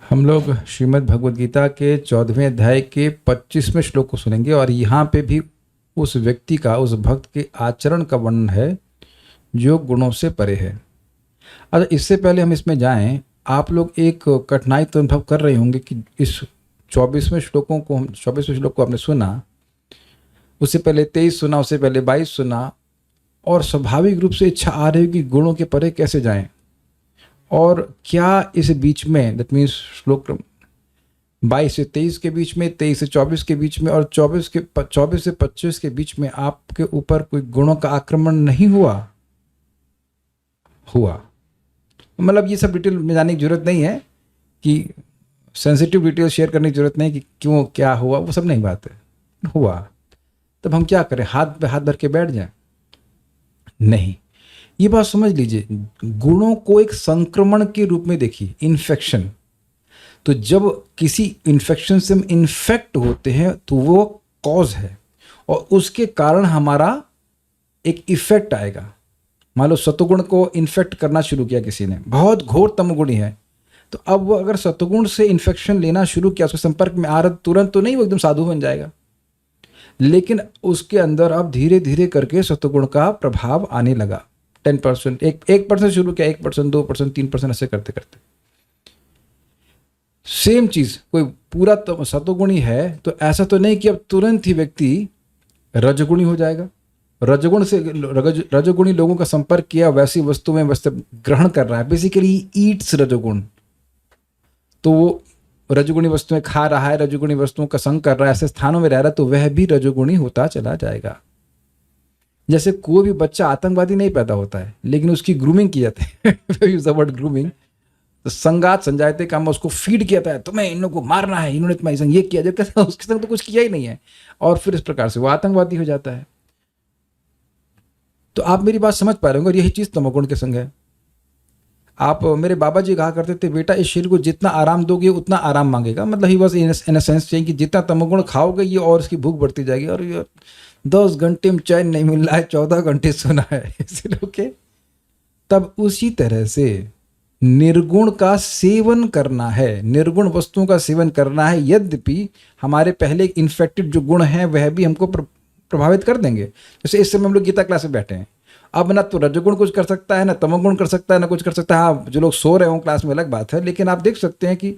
हम लोग श्रीमद् भगवद गीता के 14वें अध्याय के 25वें श्लोक को सुनेंगे और यहाँ पे भी उस व्यक्ति का, उस भक्त के आचरण का वर्णन है जो गुणों से परे है। अच्छा, इससे पहले हम इसमें जाएं, आप लोग एक कठिनाई तो अनुभव कर रहे होंगे कि इस 24वें श्लोक को आपने सुना, उससे पहले 23 सुना, उससे पहले 22 सुना, और स्वाभाविक रूप से इच्छा आ रही है कि गुणों के परे कैसे जाएं। और क्या इस बीच में, दैट मीन्स श्लोक 22 से 23 के बीच में, 23 से 24 के बीच में और 24 से 25 के बीच में आपके ऊपर कोई गुणों का आक्रमण नहीं हुआ? मतलब ये सब डिटेल में जाने की जरूरत नहीं है, कि सेंसिटिव डिटेल शेयर करने की जरूरत नहीं कि क्यों क्या हुआ, वो सब नहीं बात है। हुआ तब हम क्या करें? हाथ पे हाथ धर के बैठ जाएं? नहीं, ये बात समझ लीजिए, गुणों को एक संक्रमण के रूप में देखिए, इन्फेक्शन। तो जब किसी इन्फेक्शन से हम इन्फेक्ट होते हैं तो वो कॉज है और उसके कारण हमारा एक इफेक्ट आएगा। मान लो सतोगुण को इन्फेक्ट करना शुरू किया किसी ने, बहुत घोर तमगुणी है, तो अब वो अगर सतोगुण से इन्फेक्शन लेना शुरू किया, उसके संपर्क में आ रहा, तुरंत तो नहीं वो एकदम साधु बन जाएगा, लेकिन उसके अंदर अब धीरे धीरे करके सतोगुण का प्रभाव आने लगा। 10%, 1% शुरू किया, 1%, 2%, 3%, ऐसे करते करते सेम चीज, कोई पूरा सतोगुणी है तो ऐसा तो नहीं कि अब तुरंत ही व्यक्ति रजगुणी हो जाएगा। रजोगुणी लोगों का संपर्क किया, वैसी वस्तु में वस्तु ग्रहण कर रहा है, बेसिकली ईट्स रजोगुण, तो वो रजोगुणी वस्तुएं खा रहा है, रजोगुणी वस्तुओं का संग कर रहा है, ऐसे स्थानों में रह रहा है, तो वह भी रजोगुणी होता चला जाएगा। जैसे कोई भी बच्चा आतंकवादी नहीं पैदा होता है, लेकिन उसकी ग्रूमिंग की जाती है यूज द वर्ड ग्रूमिंग, तो संगात संजायते काम, उसको फीड किया जाता है, तुम्हें इन लोगों को मारना है, इन्होंने तुम्हारे संग ये किया, जबकि उसके संग तो कुछ किया ही नहीं है, और फिर इस प्रकार से वो आतंकवादी हो जाता है। तो आप मेरी बात समझ पा रहे होंगे, और यही चीज तमोगुण के संग है। आप, मेरे बाबा जी कहा करते थे, बेटा इस शरीर को जितना आराम दोगे उतना आराम मांगेगा। मतलब ही बस इन अ सेंस चाहिए कि जितना तमोगुण खाओगे ये और इसकी भूख बढ़ती जाएगी, और ये 10 घंटे में चैन नहीं मिल रहा है, 14 घंटे सोना है इसलिए ओके। तब उसी तरह से निर्गुण का सेवन करना है, निर्गुण वस्तुओं का सेवन करना है, यद्यपि हमारे पहले इन्फेक्टेड जो गुण हैं वह भी हमको प्रभावित कर देंगे। जैसे इस समय हम लोग गीता क्लास में बैठे हैं, अब ना तो रजोगुण कुछ कर सकता है, ना तमोगुण कर सकता है, ना कुछ कर सकता है। हाँ, जो लोग सो रहे हों क्लास में अलग बात है, लेकिन आप देख सकते हैं कि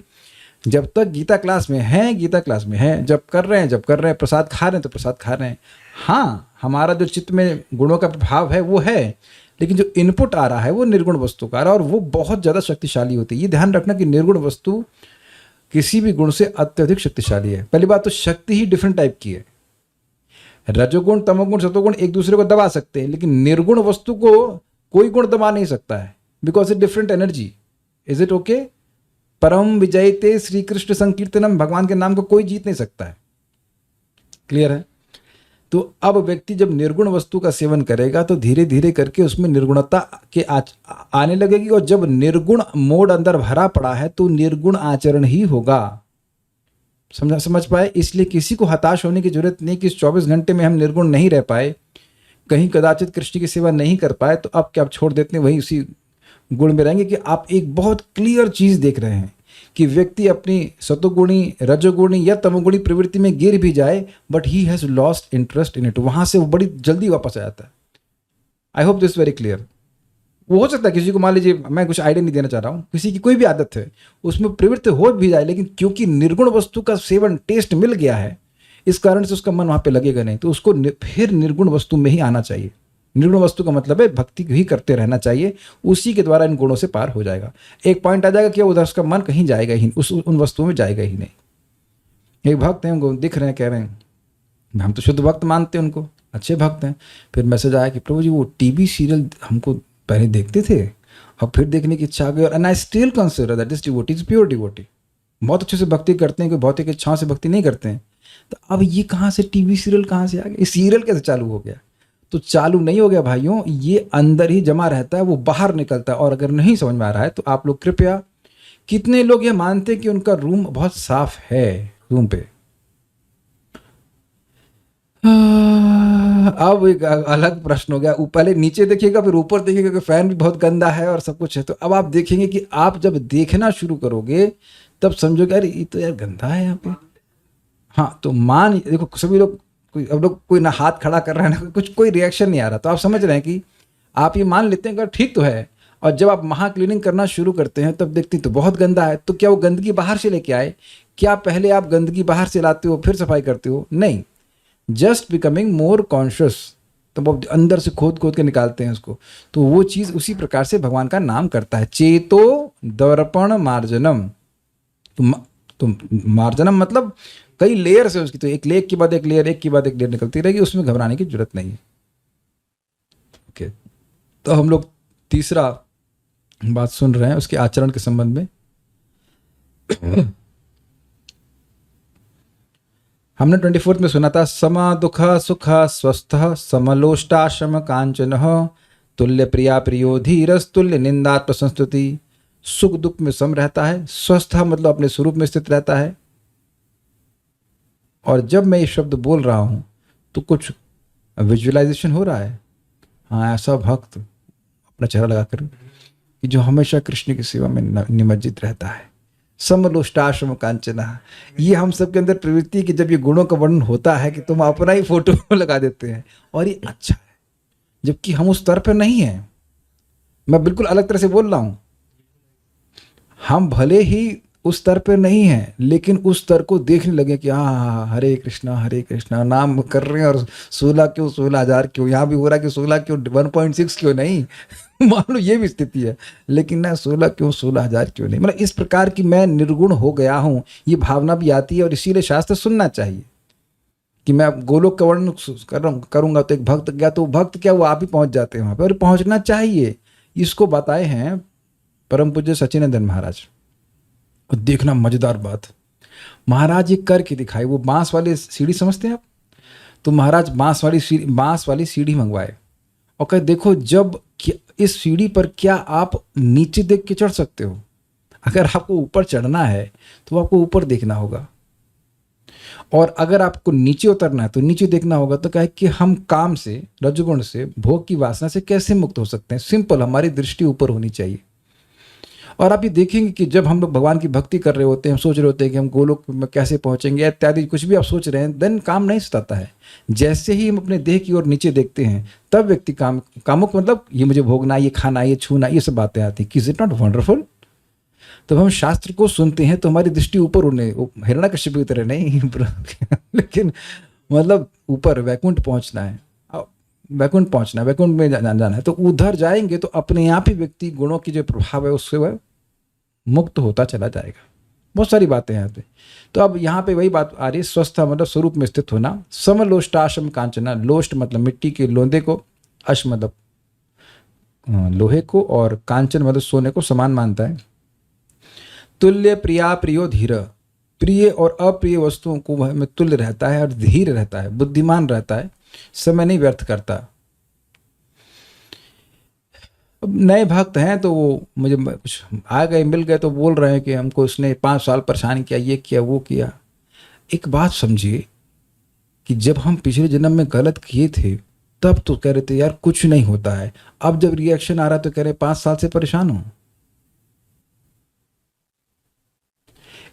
जब तक गीता क्लास में हैं, जब कर रहे हैं, प्रसाद खा रहे हैं तो प्रसाद खा रहे हैं। हाँ, हमारा जो चित्त में गुणों का प्रभाव है वो है, लेकिन जो इनपुट आ रहा है वो निर्गुण वस्तु का आ रहा है, और वो बहुत ज़्यादा शक्तिशाली होती है। ये ध्यान रखना कि निर्गुण वस्तु किसी भी गुण से अत्यधिक शक्तिशाली है। पहली बात तो शक्ति ही डिफरेंट टाइप की है। रजोगुण, तमोगुण, सतोगुण एक दूसरे को दबा सकते हैं, लेकिन निर्गुण वस्तु को कोई गुण दबा नहीं सकता है, because it different energy. Is it okay? परम विजयते श्री कृष्ण संकीर्तनम, भगवान के नाम को कोई जीत नहीं सकता है। क्लियर है? तो अब व्यक्ति जब निर्गुण वस्तु का सेवन करेगा तो धीरे धीरे करके उसमें निर्गुणता के आने लगेगी, और जब निर्गुण मोड अंदर भरा पड़ा है तो निर्गुण आचरण ही होगा। समझ पाए? इसलिए किसी को हताश होने की जरूरत नहीं कि इस 24 घंटे में हम निर्गुण नहीं रह पाए, कहीं कदाचित कृष्ण की सेवा नहीं कर पाए, तो अब क्या आप छोड़ देते हैं, वही उसी गुण में रहेंगे। कि आप एक बहुत क्लियर चीज देख रहे हैं कि व्यक्ति अपनी सतोगुणी, रजोगुणी या तमोगुणी प्रवृत्ति में गिर भी जाए, but he has lost interest in it, वहां से वो बड़ी जल्दी वापस आ जाता है। I hope this very clear. वो हो सकता है किसी को, मान लीजिए, मैं कुछ आइडिया नहीं देना चाह रहा हूँ, किसी की कोई भी आदत है उसमें प्रवृत्ति हो भी जाए, लेकिन क्योंकि निर्गुण वस्तु का सेवन टेस्ट मिल गया है, इस कारण से उसका मन वहां पे लगेगा नहीं, तो उसको फिर निर्गुण वस्तु में ही आना चाहिए। निर्गुण वस्तु का मतलब है भक्ति ही करते रहना चाहिए, उसी के द्वारा इन गुणों से पार हो जाएगा। एक पॉइंट आ जाएगा कि उधर उसका मन कहीं जाएगा ही, उन वस्तुओं में जाएगा ही नहीं। एक भक्त हैं, उनको दिख रहे हैं, कह रहे हैं हम तो शुद्ध भक्त मानते हैं उनको, अच्छे भक्त हैं। फिर मैसेज आया कि प्रभु जी वो टीवी सीरियल हमको पहले देखते थे और फिर देखने की इच्छा आ गई, और I still consider that this devotee is pure devotee. बहुत अच्छे से भक्ति करते हैं, कोई भौतिक इच्छाओं से भक्ति नहीं करते हैं। तो अब ये कहाँ से टीवी सीरियल कहाँ से आ गया, ये सीरियल कैसे चालू हो गया? तो चालू नहीं हो गया भाइयों, ये अंदर ही जमा रहता है, वो बाहर निकलता है। और अगर नहीं समझ में आ रहा है तो आप लोग कृपया, कितने लोग ये मानते हैं कि उनका रूम बहुत साफ है, रूम पे अब एक अलग प्रश्न हो गया, पहले नीचे देखिएगा फिर ऊपर देखिएगा कि फैन भी बहुत गंदा है और सब कुछ है। तो अब आप देखेंगे कि आप जब देखना शुरू करोगे तब समझोगे अरे ये तो यार गंदा है यहाँ पे। हाँ, तो मान देखो सभी लोग, कोई अब लोग कोई ना हाथ खड़ा कर रहा है ना कुछ, कोई रिएक्शन नहीं आ रहा, तो आप समझ रहे हैं कि आप ये मान लेते हैं कि ठीक तो है। और जब आप महा क्लीनिंग करना शुरू करते हैं तब देखते हैं तो बहुत गंदा है। तो क्या वो गंदगी बाहर से लेके आए? क्या पहले आप गंदगी बाहर से लाते हो फिर सफाई करते हो? नहीं, जस्ट बिकमिंग मोर कॉन्शियस। तो वो अंदर से खोद खोद के निकालते हैं उसको। तो वो चीज़ उसी प्रकार से भगवान का नाम करता है, चेतो दर्पण मार्जनम। तो मार्जनम मतलब कई लेयर्स है उसकी, तो एक लेयर के बाद एक लेयर, एक के बाद एक लेयर निकलती रहेगी, उसमें घबराने की जरूरत नहीं है। ओके, तो हम लोग तीसरा बात सुन रहे हैं उसके आचरण के संबंध में। हमने 24 में सुना था, समा दुख सुख स्वस्थ समलोष्टाशम कांचन तुल्य प्रिया प्रियो धीरस तुल्य निंदात्म संस्तुति। सुख दुख में सम रहता है, स्वस्थ मतलब अपने स्वरूप में स्थित रहता है। और जब मैं ये शब्द बोल रहा हूं तो कुछ विजुअलाइजेशन हो रहा है। हाँ, ऐसा भक्त अपना चेहरा लगाकर कि जो हमेशा कृष्ण की सेवा में निमज्जित रहता है। समलोष्टाश्रम कांचना, ये हम सब के अंदर प्रवृत्ति की जब ये गुणों का वर्णन होता है कि तुम अपना ही फोटो लगा देते हैं और ये अच्छा है, जबकि हम उस स्तर पर नहीं हैं। मैं बिल्कुल अलग तरह से बोल रहा हूं, हम भले ही उस स्तर पर नहीं हैं लेकिन उस स्तर को देखने लगे कि हाँ हरे कृष्णा नाम कर रहे हैं और 16 क्यों 16,000 क्यों, यहाँ भी हो रहा है कि 16 क्यों 1.6 क्यों नहीं। मान लो ये भी स्थिति है, लेकिन ना 16 क्यों 16,000 क्यों नहीं। मतलब इस प्रकार की मैं निर्गुण हो गया हूँ, ये भावना भी आती है। और इसीलिए शास्त्र सुनना चाहिए कि मैं गोलोक का वर्णन करूँगा तो एक भक्त गया, तो भक्त क्या वो आप ही पहुँच जाते हैं वहाँ पर, और पहुँचना चाहिए। इसको बताए हैं परम पूज्य सच्चिदानंद महाराज। और देखना मजेदार बात, महाराज ये करके दिखाए। वो बांस वाली सीढ़ी समझते हैं आप? तो महाराज बांस वाली सीढ़ी मंगवाए और कहे देखो जब इस सीढ़ी पर क्या आप नीचे देख के चढ़ सकते हो? अगर आपको ऊपर चढ़ना है तो आपको ऊपर देखना होगा, और अगर आपको नीचे उतरना है तो नीचे देखना होगा। तो कहे कि हम काम से, रजोगुण से, भोग की वासना से कैसे मुक्त हो सकते हैं? सिंपल, हमारी दृष्टि ऊपर होनी चाहिए। और आप ये देखेंगे कि जब हम लोग भगवान की भक्ति कर रहे होते हैं, हम सोच रहे होते हैं कि हम गोलोक में कैसे पहुंचेंगे इत्यादि, कुछ भी आप सोच रहे हैं, देन काम नहीं सताता है। जैसे ही हम अपने देह की ओर नीचे देखते हैं तब व्यक्ति कामुक मतलब ये मुझे भोगना, ये खाना, ये छूना, ये सब बातें आती हैं। Is it not wonderful? तब हम शास्त्र को सुनते हैं तो हमारी दृष्टि ऊपर उड़ने, हिरण्यकश्यप की तरह नहीं लेकिन मतलब ऊपर वैकुंठ पहुंचना है, वैकुंठ पहुंचना है, वैकुंठ में जाना है। तो उधर जाएंगे तो अपने आप ही व्यक्ति गुणों की जो प्रभाव है उससे वह मुक्त होता चला जाएगा। बहुत सारी बातें हैं यहाँ पे। तो अब यहाँ पे वही बात आ रही है, स्वस्थ मतलब स्वरूप में स्थित होना। समलोष्टाश्म कांचना, लोष्ट मतलब मिट्टी के लोंदे को, अश मतलब लोहे को, और कांचन मतलब सोने को समान मानता है। तुल्य प्रिया प्रियो धीर, प्रिय और अप्रिय वस्तुओं को वह में तुल्य रहता है और धीर रहता है, बुद्धिमान रहता है, समय नहीं व्यर्थ करता। अब नए भक्त हैं तो वो मुझे कुछ आ गए, मिल गए तो बोल रहे हैं कि हमको उसने 5 साल परेशान किया, ये किया वो किया। एक बात समझिए कि जब हम पिछले जन्म में गलत किए थे तब तो कह रहे थे यार कुछ नहीं होता है, अब जब रिएक्शन आ रहा है तो कह रहे 5 साल से परेशान हो।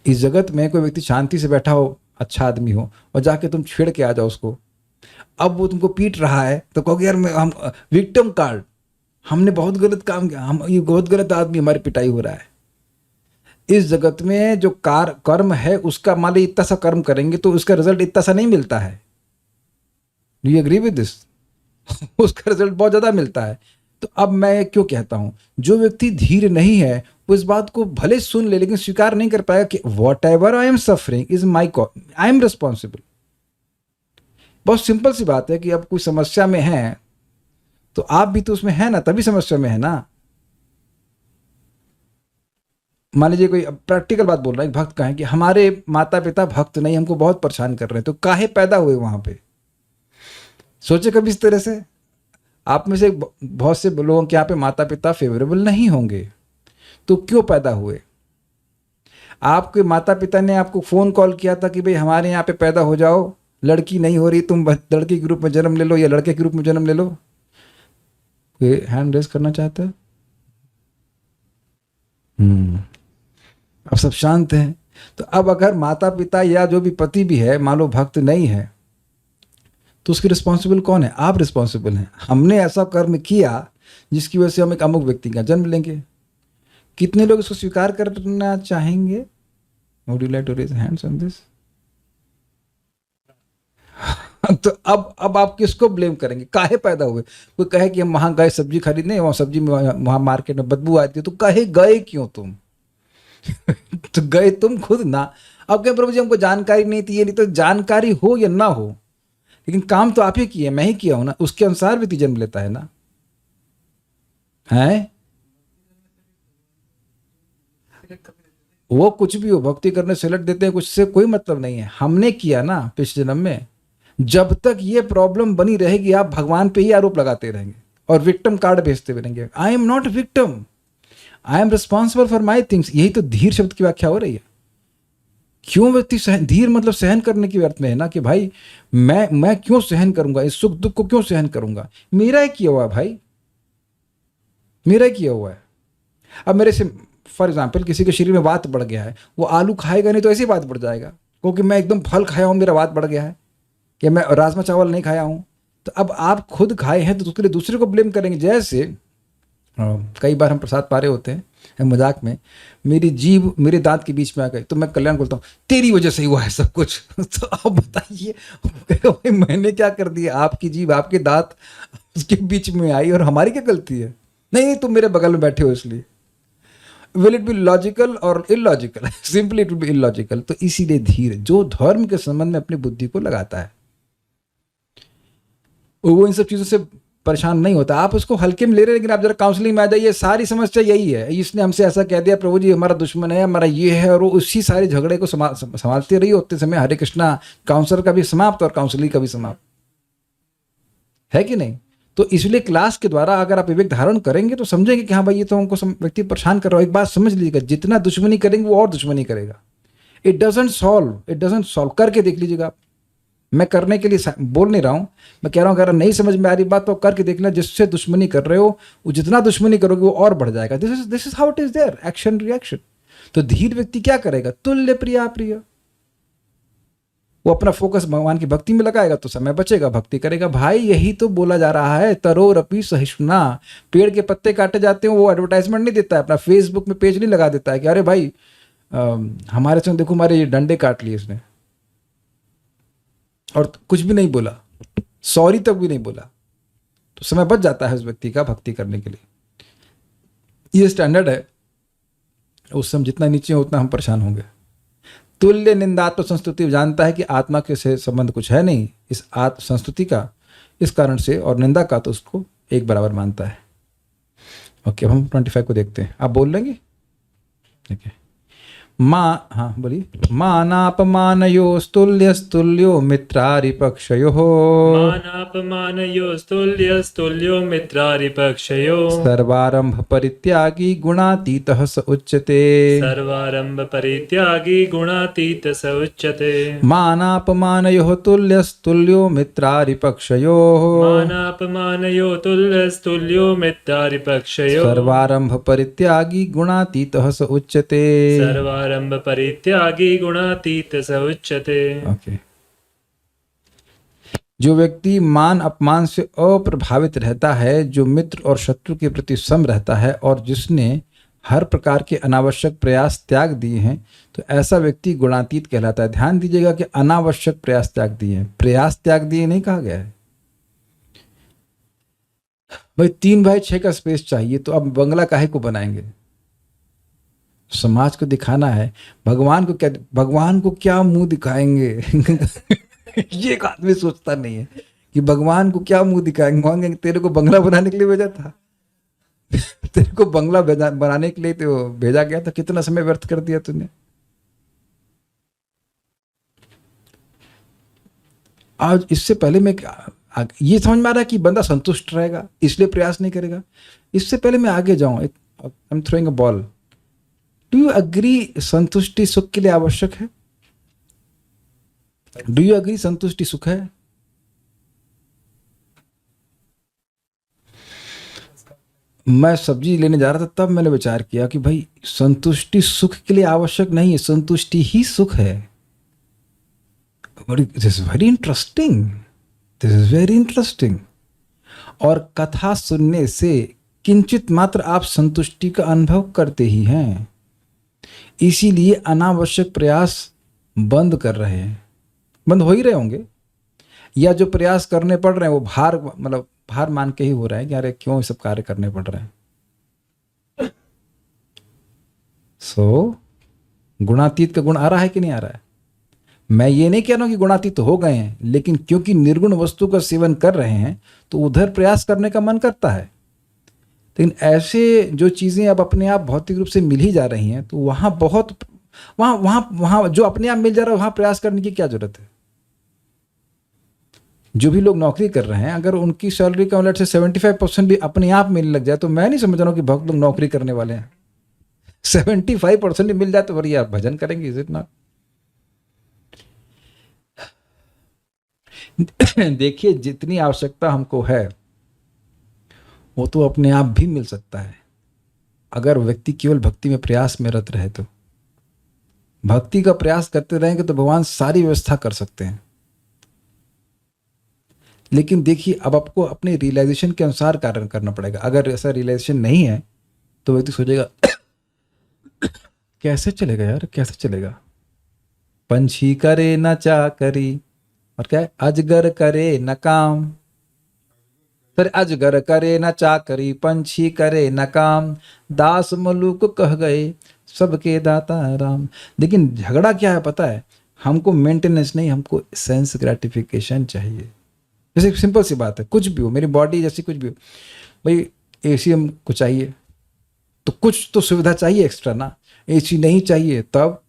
इस जगत में कोई व्यक्ति शांति से बैठा हो, अच्छा आदमी हो, और जाके तुम छेड़ के आ जाओ उसको, अब वो तुमको पीट रहा है तो कहोगे यार हम विक्टिम कार्ड, हमने बहुत गलत काम किया, हम ये बहुत गलत आदमी, हमारी पिटाई हो रहा है। इस जगत में जो कर्म है उसका मान ली इतना सा कर्म करेंगे तो उसका रिजल्ट इतना सा नहीं मिलता है। Do you agree with this? उसका रिजल्ट बहुत ज्यादा मिलता है। तो अब मैं क्यों कहता हूं, जो व्यक्ति धीर नहीं है वो इस बात को भले सुन ले लेकिन स्वीकार नहीं कर पाएगा कि what ever I am suffering is my cause, I am responsible. बहुत सिंपल सी बात है कि अब कोई समस्या में है तो आप भी तो उसमें है ना, तभी समस्या में है ना। मान लीजिए कोई प्रैक्टिकल बात बोल रहा है, एक भक्त का है कि हमारे माता पिता भक्त नहीं, हमको बहुत परेशान कर रहे हैं, तो काहे पैदा हुए वहां पे? सोचे कभी इस तरह से? आप में से बहुत से लोगों के यहाँ पे माता पिता फेवरेबल नहीं होंगे, तो क्यों पैदा हुए? आपके माता पिता ने आपको फोन कॉल किया था कि भाई हमारे यहाँ पे पैदा हो जाओ, लड़की नहीं हो रही, तुम लड़की के रूप में जन्म ले लो या लड़के के रूप में जन्म ले लो। कोई हैंड रेस करना चाहता है? अब सब शांत हैं। तो अब अगर माता पिता या जो भी पति भी है मान लो भक्त नहीं है, तो उसकी रिस्पॉन्सिबल कौन है? आप रिस्पॉन्सिबल हैं। हमने ऐसा कर्म किया जिसकी वजह से हम एक अमुक व्यक्ति का जन्म लेंगे। कितने लोग इसको स्वीकार करना चाहेंगे? Would you like to raise hands on this? तो अब आप किसको ब्लेम करेंगे? काहे पैदा हुए? कोई कहे कि हम वहां गए सब्जी खरीदने, वहां सब्जी में वहां मार्केट में बदबू आती है, तो कहे गए क्यों तुम? तो गए तुम खुद ना। अब क्या प्रभु जी हमको जानकारी नहीं थी, ये नहीं, तो जानकारी हो या ना हो, लेकिन काम तो आप ही किए, मैं ही किया हूं ना, उसके अनुसार व्यक्ति जन्म लेता है ना। है वो कुछ भी हो, भक्ति करने से लट देते हैं, कुछ से कोई मतलब नहीं है। हमने किया ना पिछले जन्म में। जब तक ये प्रॉब्लम बनी रहेगी आप भगवान पे ही आरोप लगाते रहेंगे और विक्टिम कार्ड भेजते रहेंगे। I am not victim, I am responsible for my things. यही तो धीर शब्द की व्याख्या हो रही है। क्यों व्यक्ति धीर मतलब सहन करने की अर्थ में है ना, कि भाई मैं क्यों सहन करूंगा, इस सुख दुख को क्यों सहन करूंगा? मेरा ही किया हुआ है भाई, मेरा ही किया हुआ है। अब मेरे से फॉर एग्जाम्पल किसी के शरीर में वात बढ़ गया है, वो आलू खाएगा नहीं तो ऐसे ही वात बढ़ जाएगा, क्योंकि मैं एकदम फल खाया हूं मेरा वात बढ़ गया है, या मैं राजमा चावल नहीं खाया हूं। तो अब आप खुद खाए हैं तो उसके लिए दूसरे को ब्लेम करेंगे। जैसे कई बार हम प्रसाद पा रहे होते हैं मजाक में, मेरी जीभ मेरे दांत के बीच में आ गई, तो मैं कल्याण बोलता हूँ तेरी वजह से ही हुआ है सब कुछ। तो अब बताइए भाई मैंने क्या कर दिया? आपकी जीभ आपके दांत उसके बीच में आई और हमारी क्या गलती है? नहीं तुम मेरे बगल में बैठे हो इसलिए। विल इट बी लॉजिकल और illogical? Simply it will be illogical. तो इसीलिए धीर जो धर्म के संबंध में अपनी बुद्धि को लगाता है वो इन सब चीजों से परेशान नहीं होता। आप उसको हल्के में ले रहे हैं, लेकिन आप जरा काउंसलिंग में आ जाइए, सारी समस्या यही है, इसने हमसे ऐसा कह दिया, प्रभु जी हमारा दुश्मन है, हमारा ये है, और वो उसी सारे झगड़े को संभालते रही होते समय हरे कृष्णा काउंसलर का भी समाप्त और काउंसलिंग का भी समाप्त है कि नहीं? तो इसलिए क्लास के द्वारा अगर आप विवेक धारण करेंगे तो समझेंगे कि हाँ भाई ये तो हमको व्यक्ति परेशान कर रहा है। एक बात समझ लीजिएगा, जितना दुश्मनी करेंगे वो और दुश्मनी करेगा। इट डजंट सॉल्व करके देख लीजिएगा आप। मैं करने के लिए बोल नहीं रहा हूं, मैं कह रहा हूं अगर नहीं समझ में आ रही बात तो करके देखना। जिससे दुश्मनी कर रहे हो वो जितना दुश्मनी करोगे वो और बढ़ जाएगा। This is how it is there, action reaction. तो धीर व्यक्ति क्या करेगा? तुल्य प्रिया प्रिय, वो अपना फोकस भगवान की भक्ति में लगाएगा तो समय बचेगा, भक्ति करेगा। भाई यही तो बोला जा रहा है, तरोरपि सहिष्णुना। पेड़ के पत्ते काटे जाते हैं, वो एडवर्टाइजमेंट नहीं देता है, अपना फेसबुक में पेज नहीं लगा देता है कि अरे भाई हमारे संग देखो हमारे ये डंडे काट लिए इसने, और कुछ भी नहीं बोला, सॉरी तक भी नहीं बोला, तो समय बच जाता है उस व्यक्ति का भक्ति करने के लिए। ये स्टैंडर्ड है। उस समय जितना नीचे हो उतना हम परेशान होंगे। तुल्य निंदात्म संस्तुति, जानता है कि आत्मा के से संबंध कुछ है नहीं इस आत्म संस्तुति का, इस कारण से, और निंदा का तो उसको एक बराबर मानता है। ओके, अब हम 25 को देखते हैं। आप बोल लेंगे? ठीक है। हाँ बोलिए। मानापमानयोस्तुल्यस्तुल्यो मित्रारिपक्षयोः, मानापमानयोस्तुल्यस्तुल्यो मित्रारिपक्षयोः, सर्वारंभ परित्यागी गुणातीतः स उच्यते। सर्वारंभ परित्यागी गुणातीत स उच्यते। मानापमानयोः तुल्यस्तुल्यो मित्रारिपक्षयोः, मानापमानयो तुल्यस्तुल्यो मित्रारिपक्षयोः, सर्वारंभ परित्यागी गुणातीतः स उच्यते। सर्वारंभ परित्यागी गुणातीत स उच्यते। ओके। जो व्यक्ति मान अपमान से अप्रभावित रहता है, जो मित्र और शत्रु के प्रति सम रहता है, और जिसने हर प्रकार के अनावश्यक प्रयास त्याग दिए हैं, तो ऐसा व्यक्ति गुणातीत कहलाता है। ध्यान दीजिएगा कि अनावश्यक प्रयास त्याग दिए हैं, प्रयास त्याग दिए नहीं कहा गया है। भाई 3x6 का स्पेस चाहिए तो अब बंगला काहे को बनाएंगे? समाज को दिखाना है। भगवान को क्या मुंह दिखाएंगे? ये एक आदमी सोचता नहीं है कि भगवान को क्या मुंह दिखाएंगे। तेरे को बंगला बनाने के लिए भेजा था, तेरे को बंगला बनाने के लिए तो भेजा गया था, कितना समय व्यर्थ कर दिया तूने। आज इससे पहले मैं ये समझ में आ रहा है कि बंदा संतुष्ट रहेगा इसलिए प्रयास नहीं करेगा। इससे पहले मैं आगे जाऊं, I am throwing a ball. Do you agree संतुष्टि सुख के लिए आवश्यक है? डू यू एग्री संतुष्टि सुख है? मैं सब्जी लेने जा रहा था तब मैंने विचार किया कि भाई संतुष्टि सुख के लिए आवश्यक नहीं है, संतुष्टि ही सुख है। This is very interesting, this is very interesting. और कथा सुनने से किंचित मात्र आप संतुष्टि का अनुभव करते ही हैं, इसीलिए अनावश्यक प्रयास बंद कर रहे हैं, बंद हो ही रहे होंगे, या जो प्रयास करने पड़ रहे हैं वो भार, मतलब भार मान के ही हो रहा है कि अरे क्यों ये सब कार्य करने पड़ रहे हैं। सो गुणातीत का गुण आ रहा है कि नहीं आ रहा है? मैं ये नहीं कह रहा हूं कि गुणातीत हो गए हैं, लेकिन क्योंकि निर्गुण वस्तु का सेवन कर रहे हैं तो उधर प्रयास करने का मन करता है। लेकिन ऐसे जो चीज़ें अब अपने आप भौतिक रूप से मिल ही जा रही हैं तो वहाँ बहुत वहाँ वहाँ वहाँ जो अपने आप मिल जा रहा है वहाँ प्रयास करने की क्या जरूरत है? जो भी लोग नौकरी कर रहे हैं, अगर उनकी सैलरी का लेट से 75% भी अपने आप मिलने लग जाए तो मैं नहीं समझ रहा हूँ कि बहुत लोग नौकरी करने वाले हैं। 75% भी मिल जाए तो बढ़िया भजन करेंगे, इज इट नॉट? देखिए जितनी आवश्यकता हमको है वो तो अपने आप भी मिल सकता है अगर व्यक्ति केवल भक्ति में प्रयास में रत रहे। तो भक्ति का प्रयास करते रहेंगे तो भगवान सारी व्यवस्था कर सकते हैं। लेकिन देखिए अब आपको अपने रियलाइजेशन के अनुसार कार्य करना पड़ेगा। अगर ऐसा रियलाइजेशन नहीं है तो व्यक्ति सोचेगा कैसे चलेगा यार, कैसे चलेगा? पंछी करे न चाकरी, और क्या है, अजगर करे न काम। सर अजगर करे न चाकरी, पंछी करे न काम, दास मलुक कह गए सबके दाता राम। लेकिन झगड़ा क्या है पता है? हमको मेंटेनेंस नहीं, हमको सेंस ग्रेटिफिकेशन चाहिए। जैसे सिंपल सी बात है, कुछ भी हो, मेरी बॉडी जैसी कुछ भी हो, भाई एसी हमको चाहिए तो कुछ तो सुविधा चाहिए एक्स्ट्रा ना। एसी नहीं चाहिए तब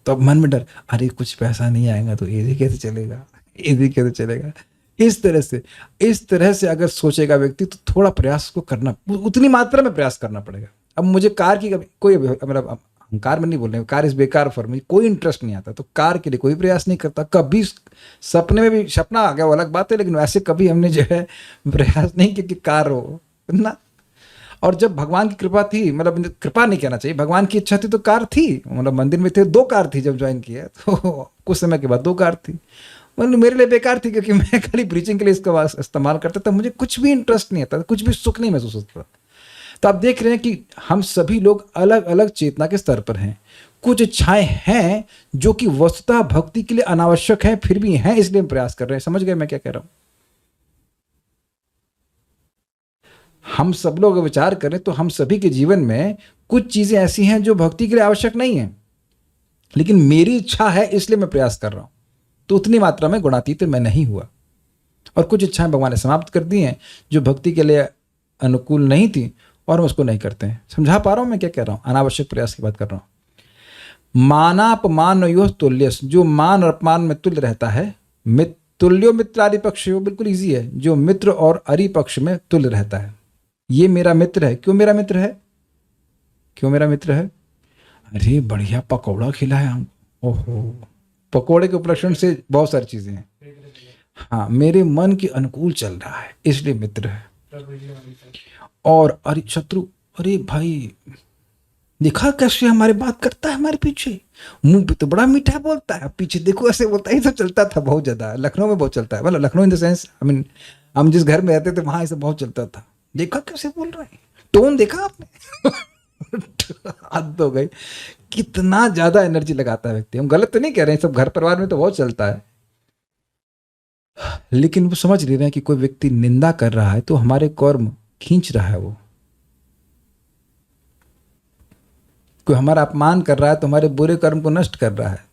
मन में डर, अरे कुछ पैसा नहीं आएगा तो एसी कैसे चलेगा, एसी कैसे चलेगा। इस तरह से अगर सोचेगा व्यक्ति तो थोड़ा प्रयास को करना, उतनी मात्रा में प्रयास करना पड़ेगा। अब मुझे कार की कोई, मतलब हम कार में नहीं बोल रहे हैं, कार इस बेकार फॉर मुझे कोई इंटरेस्ट नहीं आता तो कार के लिए कोई प्रयास नहीं करता। कभी सपने में भी, सपना आ गया वो अलग बात है, लेकिन वैसे कभी हमने जो है प्रयास नहीं किया कि कार हो ना। और जब भगवान की कृपा थी, मतलब कृपा नहीं कहना चाहिए, भगवान की इच्छा थी तो कार थी, मतलब मंदिर में थे 2 कार थी जब ज्वाइन किया तो कुछ समय के बाद 2 कार थी। मतलब मेरे लिए बेकार थी क्योंकि मैं खाली प्रीचिंग के लिए इसका इस्तेमाल करता था, मुझे कुछ भी इंटरेस्ट नहीं आता, कुछ भी सुख नहीं महसूस होता। तो आप देख रहे हैं कि हम सभी लोग अलग अलग चेतना के स्तर पर हैं। कुछ इच्छाएं हैं जो कि वस्तुतः भक्ति के लिए अनावश्यक हैं, फिर भी हैं, इसलिए हम प्रयास कर रहे हैं। समझ गए मैं क्या कह रहा हूं? हम सब लोग विचार करें तो हम सभी के जीवन में कुछ चीजें ऐसी हैं जो भक्ति के लिए आवश्यक नहीं है, लेकिन मेरी इच्छा है इसलिए मैं प्रयास कर रहा हूं, तो उतनी मात्रा में गुणातीत मैं नहीं हुआ। और कुछ इच्छाएं भगवान ने समाप्त कर दी हैं जो भक्ति के लिए अनुकूल नहीं थी और हम उसको नहीं करते हैं। समझा पा रहा हूं मैं क्या कह रहा हूं? अनावश्यक प्रयास की बात कर रहा हूं। मानापमान यो तुल्य, जो मान और अपमान में तुल्य रहता है। तुल्यो मित्रादि पक्ष, बिल्कुल ईजी है, जो मित्र और अरि पक्ष में तुल्य रहता है। ये मेरा मित्र है। क्यों मेरा मित्र है? क्यों मेरा मित्र है? अरे बढ़िया पकौड़ा खिलाया हम, ओहो, पकौड़े के उपलक्षण से बहुत सारी चीजें हैं। हाँ, मेरे मन के अनुकूल चल रहा है इसलिए मित्र है। और अरे शत्रु, अरे भाई देखा कैसे हमारी बात करता है, हमारे पीछे मुंह पे तो बड़ा मीठा बोलता है, पीछे देखो ऐसे बोलता है। ये सब चलता था बहुत ज्यादा, लखनऊ में बहुत चलता है, मतलब Lucknow in the sense, I mean हम जिस घर में रहते थे वहां ऐसे बहुत चलता था। देखा कैसे बोल रहे हैं, टोन देखा आपने? हद हो गई, कितना ज्यादा एनर्जी लगाता है व्यक्ति। हम गलत तो नहीं कह रहे हैं, सब घर परिवार में तो बहुत चलता है, लेकिन वो समझ नहीं रहे हैं कि कोई व्यक्ति निंदा कर रहा है तो हमारे कर्म खींच रहा है, वो कोई हमारा अपमान कर रहा है तो हमारे बुरे कर्म को नष्ट कर रहा है।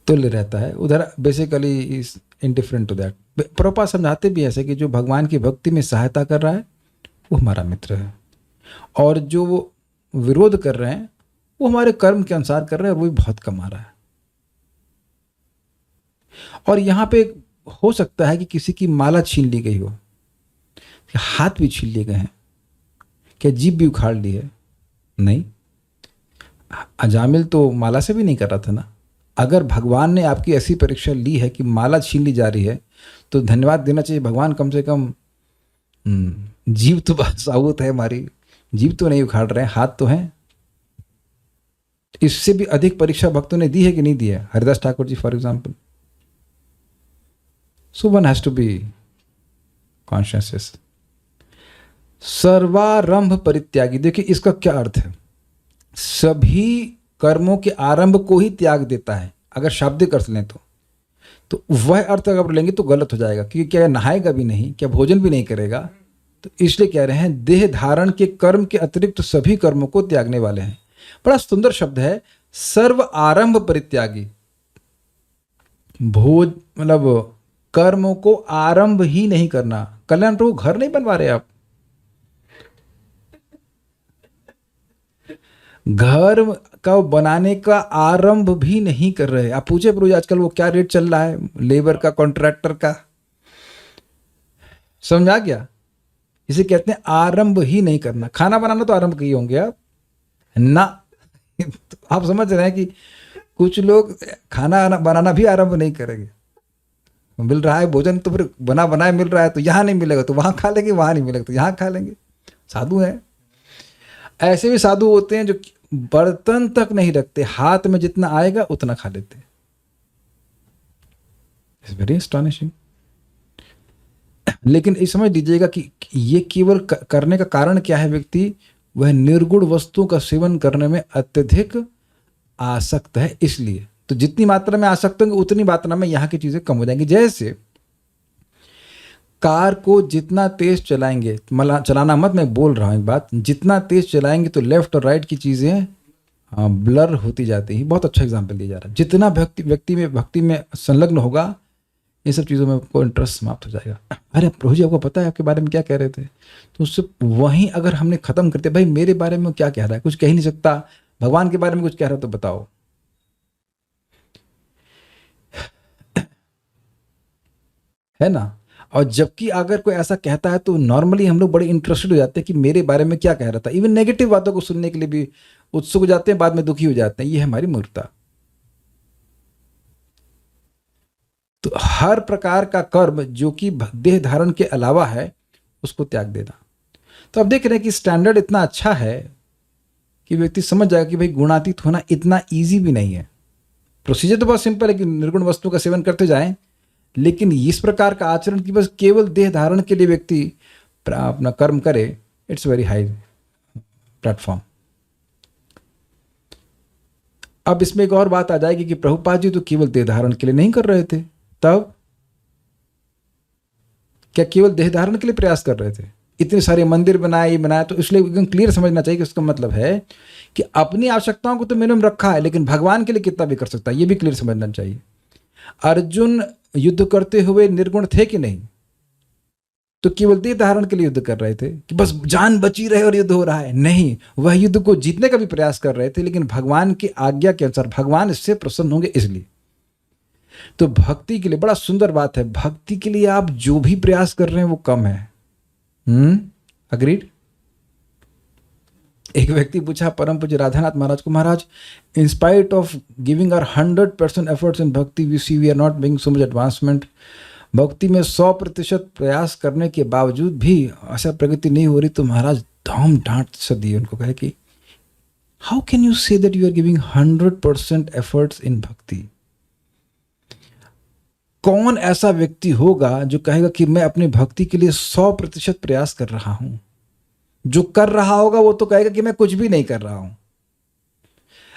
तुल्य रहता है उधर, basically is indifferent to that. Prabhupada समझाते भी ऐसे कि जो भगवान की भक्ति में सहायता कर रहा है वो हमारा मित्र है, और जो वो विरोध कर रहे हैं वो हमारे कर्म के अनुसार कर रहे हैं और वो भी बहुत कमा रहा है। और यहाँ पे हो सकता है कि किसी की माला छीन ली गई हो, हाथ भी छीन लिए गए हैं, क्या जीभ भी उखाड़ ली है, नहीं, अजामिल तो माला से भी नहीं कर रहा था ना। अगर भगवान ने आपकी ऐसी परीक्षा ली है कि माला छीन ली जा रही है, तो धन्यवाद देना चाहिए भगवान, कम से कम जीव तो साबुत है हमारी, जीव तो नहीं उखाड़ रहे हैं, हाथ तो हैं। इससे भी अधिक परीक्षा भक्तों ने दी है कि नहीं दी है? Haridas Thakur ji for example. So one has to be conscious. सर्वारंभ परित्यागी, देखिए इसका क्या अर्थ है? सभी कर्मों के आरंभ को ही त्याग देता है। अगर शाब्दिक अर्थ लें तो वह अर्थ अगर लेंगे तो गलत हो जाएगा, क्योंकि क्या नहाएगा भी नहीं, क्या भोजन भी नहीं करेगा। तो इसलिए कह रहे हैं देह धारण के कर्म के अतिरिक्त सभी कर्मों को त्यागने वाले हैं। बड़ा सुंदर शब्द है, सर्व आरंभ परित्यागी। भोज मतलब कर्मों को आरंभ ही नहीं करना। कल्याण प्रभु घर नहीं बनवा रहे आप, घर का बनाने का आरंभ भी नहीं कर रहे। आप पूछे प्रभु आजकल वो क्या रेट चल रहा है लेबर का, कॉन्ट्रैक्टर का, समझा गया? इसे कहते हैं आरंभ ही नहीं करना। खाना बनाना तो आरंभ किए होंगे आप ना। तो आप समझ रहे हैं कि कुछ लोग खाना बनाना भी आरंभ नहीं करेंगे। मिल रहा है भोजन तो फिर बना बनाए मिल रहा है, तो यहाँ नहीं मिलेगा तो वहाँ खा लेंगे, वहाँ नहीं मिलेगा तो यहाँ खा लेंगे। साधु हैं। ऐसे भी साधु होते हैं जो बर्तन तक नहीं रखते, हाथ में जितना आएगा उतना खा लेते हैं। It's very astonishing. लेकिन ये समझ लीजिएगा कि ये केवल करने का कारण क्या है? व्यक्ति वह निर्गुण वस्तुओं का सेवन करने में अत्यधिक आसक्त है। इसलिए तो जितनी मात्रा में आसक्त होंगे उतनी मात्रा में यहाँ की चीजें कम हो जाएंगी। जैसे कार को जितना तेज चलाएंगे, चलाना मत, मैं बोल रहा हूँ एक बात, जितना तेज चलाएंगे तो लेफ्ट और राइट की चीज़ें ब्लर होती जाती हैं। बहुत अच्छा एग्जाम्पल दिया जा रहा है। जितना भक्ति में संलग्न होगा, ये सब चीज़ों में कोई इंटरेस्ट समाप्त हो जाएगा। अरे प्रभु जी आपको पता है आपके बारे में क्या कह रहे थे? तो उससे वहीं अगर हमने खत्म करते, भाई मेरे बारे में क्या कह रहा है, कुछ कह ही नहीं सकता, भगवान के बारे में कुछ कह रहा है तो बताओ। है ना? और जबकि अगर कोई ऐसा कहता है तो नॉर्मली हम लोग बड़े इंटरेस्टेड हो जाते हैं कि मेरे बारे में क्या कह रहा था। इवन नेगेटिव बातों को सुनने के लिए भी उत्सुक हो जाते हैं, बाद में दुखी हो जाते हैं। ये है हमारी मूर्खता। तो हर प्रकार का कर्म जो कि देह धारण के अलावा है, उसको त्याग देना। तो अब देख रहे हैं कि स्टैंडर्ड इतना अच्छा है कि व्यक्ति समझ जाएगा कि भाई गुणातीत होना इतना ईजी भी नहीं है। प्रोसीजर तो बहुत सिंपल है कि निर्गुण वस्तु का सेवन करते जाएं, लेकिन इस प्रकार का आचरण की बस केवल देह धारण के लिए व्यक्ति अपना कर्म करे, इट्स वेरी हाई प्लेटफॉर्म। अब इसमें एक और बात आ जाएगी कि प्रभुपाद जी तो केवल देह धारण के लिए नहीं कर रहे थे, तब क्या केवल देह धारण के लिए प्रयास कर रहे थे? इतने सारे मंदिर बनाए तो इसलिए एकदम क्लियर समझना चाहिए कि उसका मतलब है कि अपनी आवश्यकताओं को तो मिनिमम रखा है, लेकिन भगवान के लिए कितना भी कर सकता है, ये भी क्लियर समझना चाहिए। अर्जुन युद्ध करते हुए निर्गुण थे कि नहीं? तो केवल देह धारण के लिए युद्ध कर रहे थे कि बस जान बची रहे और युद्ध हो रहा है? नहीं, वह युद्ध को जीतने का भी प्रयास कर रहे थे, लेकिन भगवान की आज्ञा के अनुसार, भगवान इससे प्रसन्न होंगे इसलिए। तो भक्ति के लिए बड़ा सुंदर बात है, भक्ति के लिए आप जो भी प्रयास कर रहे हैं वो कम है। अग्रीड? एक व्यक्ति पूछा परम पूज्य राधानाथ महाराज को, Maharaj in spite of giving our 100% efforts in bhakti we see we are not making so much advancement. भक्ति में 100% प्रयास करने के बावजूद भी ऐसा प्रगति नहीं हो रही। तो महाराज धाम डांट से दिए उनको, कहे कि how can you say that you are giving 100% efforts in bhakti? कौन ऐसा व्यक्ति होगा जो कहेगा कि मैं अपनी भक्ति के लिए 100% प्रयास कर रहा हूं? जो कर रहा होगा वो तो कहेगा कि मैं कुछ भी नहीं कर रहा हूं।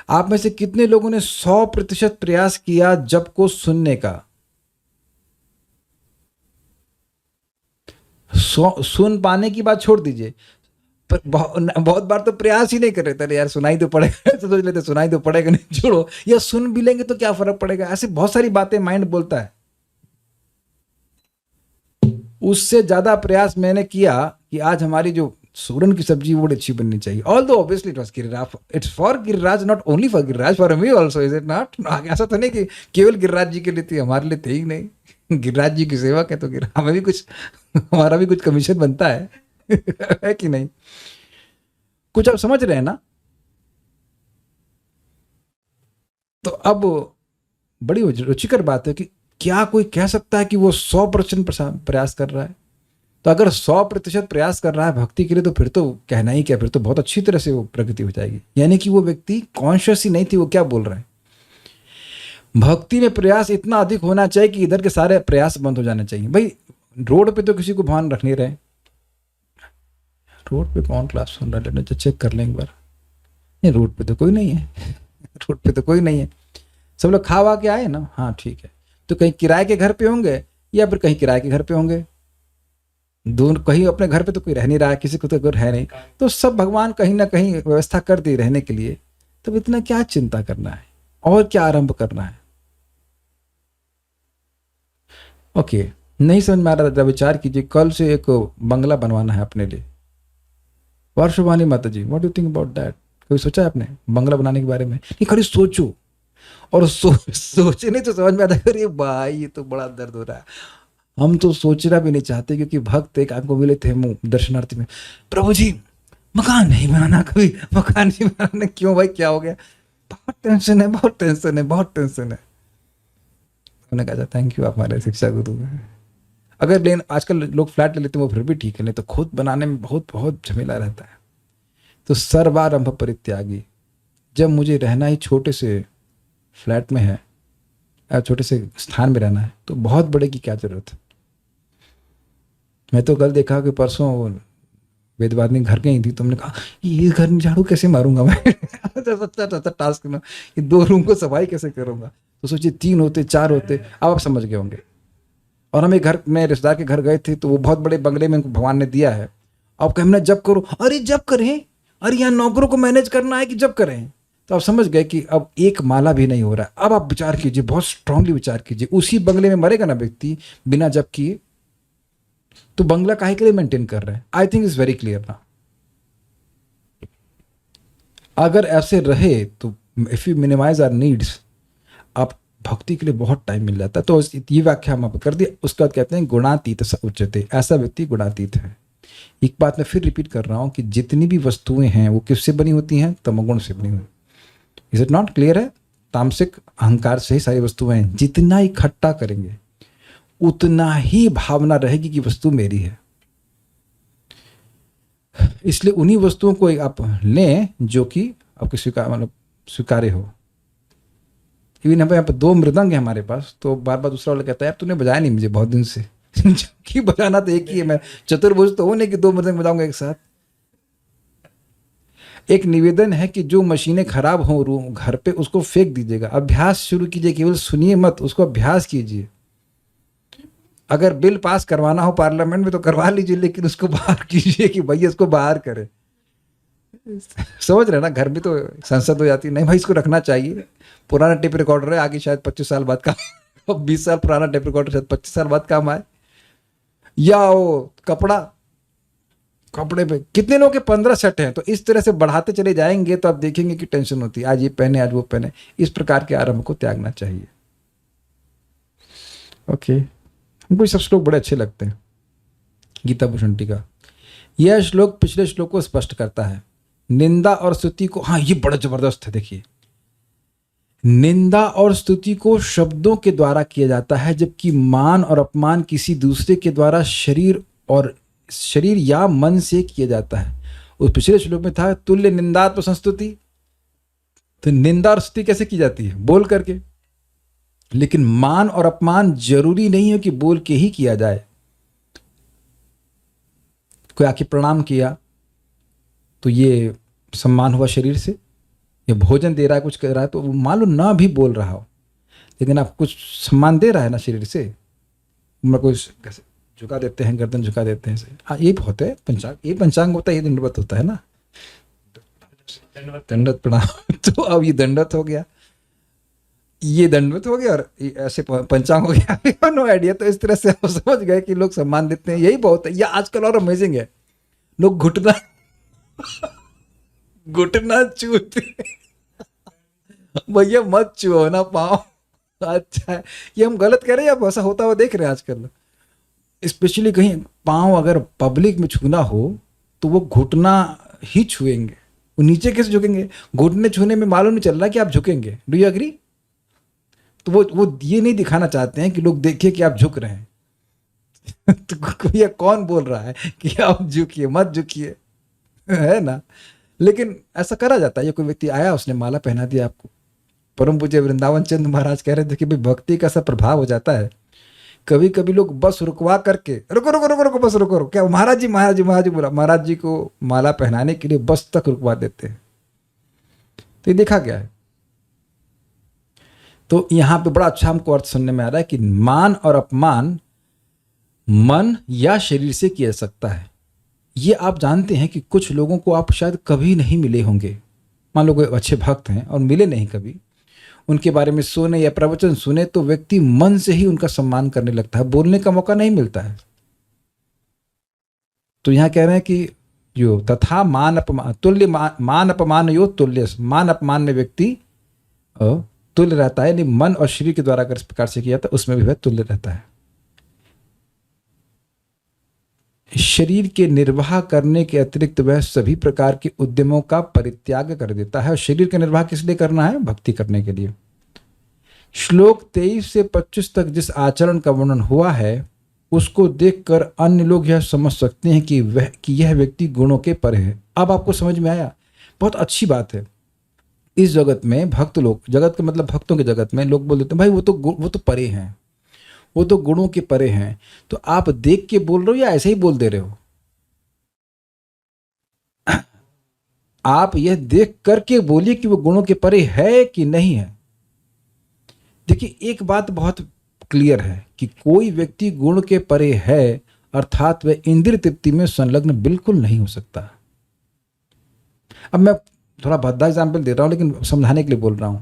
आप में से कितने लोगों ने 100% प्रयास किया जप को सुनने का? सुन पाने की बात छोड़ दीजिए, पर बहुत बार तो प्रयास ही नहीं कर रहे थे, यार सुनाई तो पड़ेगा, तो सोच लेते सुनाई तो पड़ेगा नहीं, छोड़ो, या सुन भी लेंगे तो क्या फर्क पड़ेगा। ऐसे बहुत सारी बातें माइंड बोलता है। उससे ज्यादा प्रयास मैंने किया कि आज हमारी जो सूरन की सब्जी वो अच्छी बननी चाहिए। Although obviously it was Giriraj, it's for Giriraj, not only for Giriraj, for me also, is it not? ऐसा तो नहीं कि केवल गिरिराज जी के लिए थी, हमारे लिए थे ही नहीं। गिरिराज जी की सेवा के तो हमें भी कुछ, हमारा भी कुछ कमीशन बनता है। है कि नहीं? कुछ आप समझ रहे हैं ना? तो अब बड़ी रुचिकर बात है कि क्या कोई कह सकता है कि वो 100% प्रयास कर रहा है? तो अगर 100% प्रयास कर रहा है भक्ति के लिए, तो फिर तो कहना ही क्या, फिर तो बहुत अच्छी तरह से वो प्रगति हो जाएगी। यानी कि वो व्यक्ति कॉन्शियस ही नहीं थी वो क्या बोल रहा है। भक्ति में प्रयास इतना अधिक होना चाहिए कि इधर के सारे प्रयास बंद हो जाने चाहिए। भाई रोड पे तो किसी को भान रख नहीं रहे। रोड पे कौन क्लास सुन रहा है, लेना चेक कर लें एक बार। नहीं, रोड पे तो कोई नहीं है। रोड पे तो कोई नहीं है, सब लोग खा वा के आए ना। हाँ ठीक है, तो कहीं किराए के घर पे होंगे या फिर कहीं किराए के घर पे होंगे। दोनों, कहीं अपने घर पे तो कोई रह नहीं रहा है, किसी को तो घर है नहीं, तो सब भगवान कहीं ना कहीं व्यवस्था कर दी रहने के लिए। तब इतना क्या चिंता करना है और क्या आरंभ करना है। ओके, नहीं समझ में आ रहा था, विचार कीजिए। कल से एक बंगला बनवाना है अपने लिए। Varshavani Mata ji, what do think about that? कभी सोचा है आपने बंगला बनाने के बारे में? नहीं, खाली सोचो और सोचने तो समझ में आता है, अरे भाई ये तो बड़ा दर्द हो रहा है। हम तो सोचना भी नहीं चाहते, क्योंकि भक्त एक आपको मिले थे दर्शनार्थी में, प्रभु जी मकान नहीं बनाना, कभी मकान नहीं बनाना। क्यों भाई, क्या हो गया? बहुत टेंशन है, बहुत टेंशन है, बहुत टेंशन है। उन्होंने कहा थैंक यू, आप हमारे शिक्षा गुरु हैं। अगर लेन आजकल लोग फ्लैट ले लेते हैं वो फिर भी ठीक है, नहीं तो खुद बनाने में बहुत बहुत झमेला रहता है। तो सर्वारंभ परित्यागी, जब मुझे रहना ही छोटे से फ्लैट में है, छोटे से स्थान में रहना है, तो बहुत बड़े की क्या जरूरत है। मैं तो कल देखा कि परसों वेदवादिनी घर गई थी, तुमने कहा ये घर में झाड़ू कैसे मारूंगा मैं। सच्चा टास्क ना, ये 2 रूम को सफाई कैसे करूंगा। तो सोचिए 3 होते 4 होते, अब आप समझ गए होंगे। और हम एक घर में रिश्तेदार के घर गए थे, तो वो बहुत बड़े बंगले में भगवान ने दिया है। अब कहना जब करो, अरे जब करें, अरे यहाँ नौकरों को मैनेज करना है कि जब करें। तो आप समझ गए कि अब एक माला भी नहीं हो रहा है। अब आप विचार कीजिए, बहुत स्ट्रांगली विचार कीजिए, उसी बंगले में मरेगा ना व्यक्ति बिना जब किए, तो बंगला काहे के लिए मेंटेन कर रहे हैं? I think is very clear ना। अगर ऐसे रहे तो if you minimize our needs, आप भक्ति के लिए बहुत टाइम मिल जाता है। तो ये व्याख्या हम आप कर दी। उसके बाद कहते हैं गुणातीत स उच्यते, ऐसा व्यक्ति गुणातीत है। एक बात मैं फिर रिपीट कर रहा हूं कि जितनी भी वस्तुएं हैं वो किससे बनी होती हैं? तमोगुण से बनी हुई। इज इट नॉट क्लियर है? तामसिक अहंकार से ही सारी वस्तुएं हैं। जितना इकट्ठा करेंगे उतना ही भावना रहेगी कि वस्तु मेरी है। इसलिए उन्हीं वस्तुओं को आप लें जो कि आपके स्वीकार्य हो। इवन यहाँ पे 2 मृदंग है हमारे पास, तो बार बार दूसरा वाला कहता है यार तूने बजाया नहीं मुझे बहुत दिन से। जबकि बजाना तो एक ही है, मैं चतुर्भुज तो हूं नहीं कि 2 मृदंग बजाऊंगा एक साथ। एक निवेदन है कि जो मशीनें खराब हो घर पे उसको फेंक दीजिएगा, अभ्यास शुरू कीजिए, केवल सुनिए मत, उसको अभ्यास कीजिए। अगर बिल पास करवाना हो पार्लियामेंट में तो करवा लीजिए, लेकिन उसको बाहर कीजिए कि भैया इसको बाहर करे। समझ रहे ना, घर में तो संसद हो जाती है, नहीं भाई इसको रखना चाहिए, पुराना टेप रिकॉर्डर है, आगे शायद 25 साल बाद काम, 20 साल पुराना टेप रिकॉर्डर शायद 25 साल बाद काम आए। या वो कपड़े पे कितने लोगों के 15 सेट हैं, तो इस तरह से बढ़ाते चले जाएंगे तो आप देखेंगे कि टेंशन होती है, आज ये पहने आज वो पहने। इस प्रकार के आरंभ को त्यागना चाहिए। ओके, हमको सब श्लोक बड़े अच्छे लगते हैं गीता भूषण टीका। यह श्लोक पिछले श्लोक को स्पष्ट करता है। निंदा और स्तुति को, हाँ ये बड़ा जबरदस्त है, देखिए निंदा और स्तुति को शब्दों के द्वारा किया जाता है, जबकि मान और अपमान किसी दूसरे के द्वारा शरीर या मन से किया जाता है। उस पिछले श्लोक में था तुल्य निंदात्म संस्तुति, तो निंदा और स्तुति कैसे की जाती है? बोल करके। लेकिन मान और अपमान जरूरी नहीं है कि बोल के ही किया जाए। कोई आके प्रणाम किया तो ये सम्मान हुआ शरीर से, या भोजन दे रहा है कुछ कर रहा है तो मान लो ना भी बोल रहा हो, लेकिन आप कुछ सम्मान दे रहा है ना शरीर से। मैं कुछ कैसे झुका देते हैं, गर्दन झुका देते हैं, हाँ ये बहुत है पंचांग, ये पंचांग होता है, ये दंडवत होता है ना, दंडवत प्रणाम। तो अब ये दंडवत हो गया, ये दंडवत हो गया और ऐसे पंचांग हो गया। No idea. तो इस तरह से आप समझ गए कि लोग सम्मान देते हैं, यही बहुत है। या आजकल और अमेजिंग है, लोग घुटना छूते। भैया मत छुओ ना पाँव। अच्छा है, ये हम गलत कह रहे हैं या ऐसा होता हुआ देख रहे हैं आजकल? स्पेशली कहीं पाँव अगर पब्लिक में छूना हो तो वो घुटना ही छुएंगे, वो नीचे कैसे झुकेंगे? घुटने छूने में मालूम नहीं चल रहा कि आप झुकेंगे। Do you agree? तो वो ये नहीं दिखाना चाहते हैं कि लोग देखें कि आप झुक रहे हैं। तो ये कौन बोल रहा है कि आप झुकिए, मत झुकिए, है ना? लेकिन ऐसा करा जाता है। ये कोई व्यक्ति आया, उसने माला पहना दिया आपको। परम पूज्य वृंदावन चंद महाराज कह रहे थे कि भाई भक्ति का ऐसा प्रभाव हो जाता है, कभी कभी लोग बस रुकवा करके, रुको रुको रुको रुको, बस रुको रुको, क्या महाराज जी महाराज जी महाराज जी बोला, महाराज जी को माला पहनाने के लिए बस तक रुकवा देते हैं। तो ये देखा गया है। तो यहाँ पे बड़ा अच्छा हमको अर्थ सुनने में आ रहा है कि मान और अपमान मन या शरीर से किया जा सकता है। ये आप जानते हैं कि कुछ लोगों को आप शायद कभी नहीं मिले होंगे। मान लो कोई अच्छे भक्त हैं और मिले नहीं कभी, उनके बारे में सुने या प्रवचन सुने तो व्यक्ति मन से ही उनका सम्मान करने लगता है, बोलने का मौका नहीं मिलता है। तो यहाँ कह रहे हैं कि जो तथा मान अपमान तुल्य, मान अपमान यो तुल्य, मान अपमान में व्यक्ति तुल्य रहता है, यानी मन और शरीर के द्वारा अगर इस प्रकार से किया तो उसमें भी वह तुल्य रहता है। शरीर के निर्वाह करने के अतिरिक्त वह सभी प्रकार के उद्यमों का परित्याग कर देता है। और शरीर का निर्वाह किस लिए करना है? भक्ति करने के लिए। श्लोक 23 से 25 तक जिस आचरण का वर्णन हुआ है उसको देखकर अन्य लोग यह समझ सकते हैं कि यह व्यक्ति गुणों के परे है। अब आपको समझ में आया? बहुत अच्छी बात है। इस जगत में भक्त लोग, जगत के मतलब भक्तों के जगत में लोग बोल देते हैं भाई वो तो परे हैं, वो तो गुणों के परे हैं। तो आप देख के बोल रहे हो या ऐसे ही बोल दे रहे हो? आप यह देख करके बोलिए कि वो गुणों के परे है कि नहीं है। देखिए, एक बात बहुत क्लियर है कि कोई व्यक्ति गुण के परे है अर्थात वह इंद्रिय तृप्ति में संलग्न बिल्कुल नहीं हो सकता। अब मैं थोड़ा भद्दा एग्जाम्पल दे रहा हूं लेकिन समझाने के लिए बोल रहा हूं।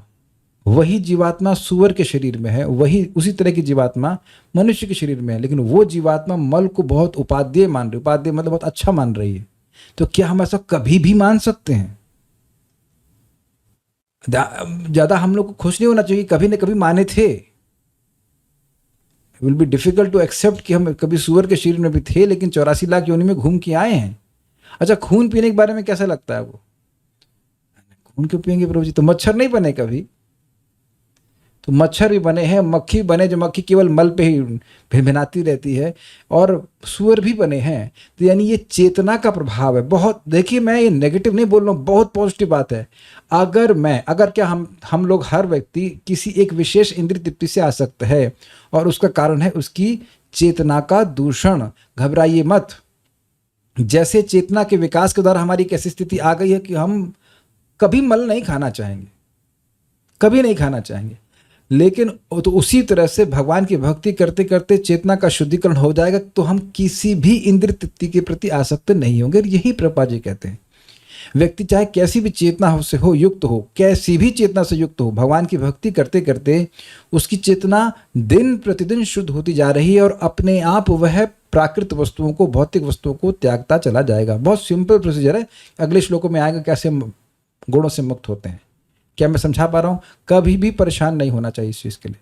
वही जीवात्मा सूअर के शरीर में है, वही उसी तरह की जीवात्मा मनुष्य के शरीर में है, लेकिन वो जीवात्मा मल को बहुत उपादेय मान रही, उपादेय मतलब बहुत अच्छा मान रही है। तो क्या हम ऐसा कभी भी मान सकते हैं? ज्यादा हम लोग को खुश नहीं होना चाहिए, कभी न कभी माने थे। Will be difficult to accept कि हम कभी सूअर के शरीर में भी थे लेकिन 84 लाख योनि में घूम के आए हैं। अच्छा, खून पीने के बारे में कैसा लगता है? वो खून क्यों पियेंगे प्रभु जी? तो मच्छर नहीं बने कभी? तो मच्छर भी बने हैं, मक्खी बने, जो मक्खी केवल मल पे ही भिनभिनाती रहती है, और सूअर भी बने हैं। तो यानी ये चेतना का प्रभाव है। बहुत, देखिए मैं ये नेगेटिव नहीं बोल रहा हूँ, बहुत पॉजिटिव बात है। अगर क्या हम लोग हर व्यक्ति किसी एक विशेष इंद्रिय तृप्ति से आसक्त है और उसका कारण है उसकी चेतना का दूषण। घबराइए मत। जैसे चेतना के विकास के द्वारा हमारी कैसी स्थिति आ गई है कि हम कभी मल नहीं खाना चाहेंगे, कभी नहीं खाना चाहेंगे, लेकिन तो उसी तरह से भगवान की भक्ति करते करते चेतना का शुद्धिकरण हो जाएगा तो हम किसी भी इंद्रिय तृप्ति के प्रति आसक्त नहीं होंगे। यही प्रभुपाद जी कहते हैं। व्यक्ति चाहे कैसी भी चेतना से हो युक्त हो, कैसी भी चेतना से युक्त हो, भगवान की भक्ति करते करते उसकी चेतना दिन प्रतिदिन शुद्ध होती जा रही है और अपने आप वह प्राकृत वस्तुओं को, भौतिक वस्तुओं को त्यागता चला जाएगा। बहुत सिंपल प्रोसीजर है। अगले श्लोकों में आएगा कैसे गुणों से मुक्त होते हैं। क्या मैं समझा पा रहा हूं? कभी भी परेशान नहीं होना चाहिए इस चीज के लिए।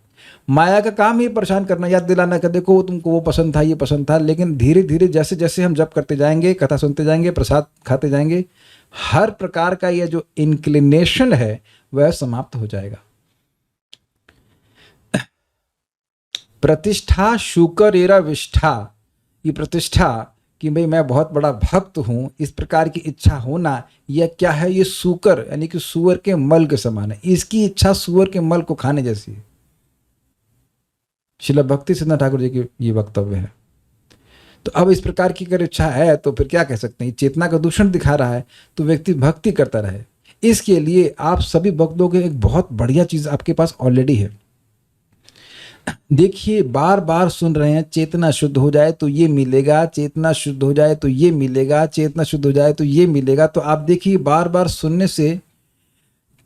माया का काम ही परेशान करना, याद दिलाना कि देखो तुमको वो पसंद था, ये पसंद था। लेकिन धीरे धीरे जैसे जैसे हम जप करते जाएंगे, कथा सुनते जाएंगे, प्रसाद खाते जाएंगे, हर प्रकार का यह जो इंक्लिनेशन है वह समाप्त हो जाएगा। प्रतिष्ठा शुकर एरा विष्ठा, ये प्रतिष्ठा कि भाई मैं बहुत बड़ा भक्त हूं, इस प्रकार की इच्छा होना, यह क्या है? ये सूकर यानी कि सूअर के मल के समान है। इसकी इच्छा सूअर के मल को खाने जैसी है। श्रील भक्ति सिद्धांत ठाकुर जी की ये वक्तव्य है। तो अब इस प्रकार की अगर इच्छा है तो फिर क्या कह सकते हैं? चेतना का दूषण दिखा रहा है। तो व्यक्ति भक्ति करता रहे। इसके लिए आप सभी भक्तों के एक बहुत बढ़िया चीज आपके पास ऑलरेडी है। देखिए, बार बार सुन रहे हैं चेतना शुद्ध हो जाए तो ये मिलेगा, चेतना शुद्ध हो जाए तो ये मिलेगा, चेतना शुद्ध हो जाए तो ये मिलेगा। तो आप देखिए, बार बार सुनने से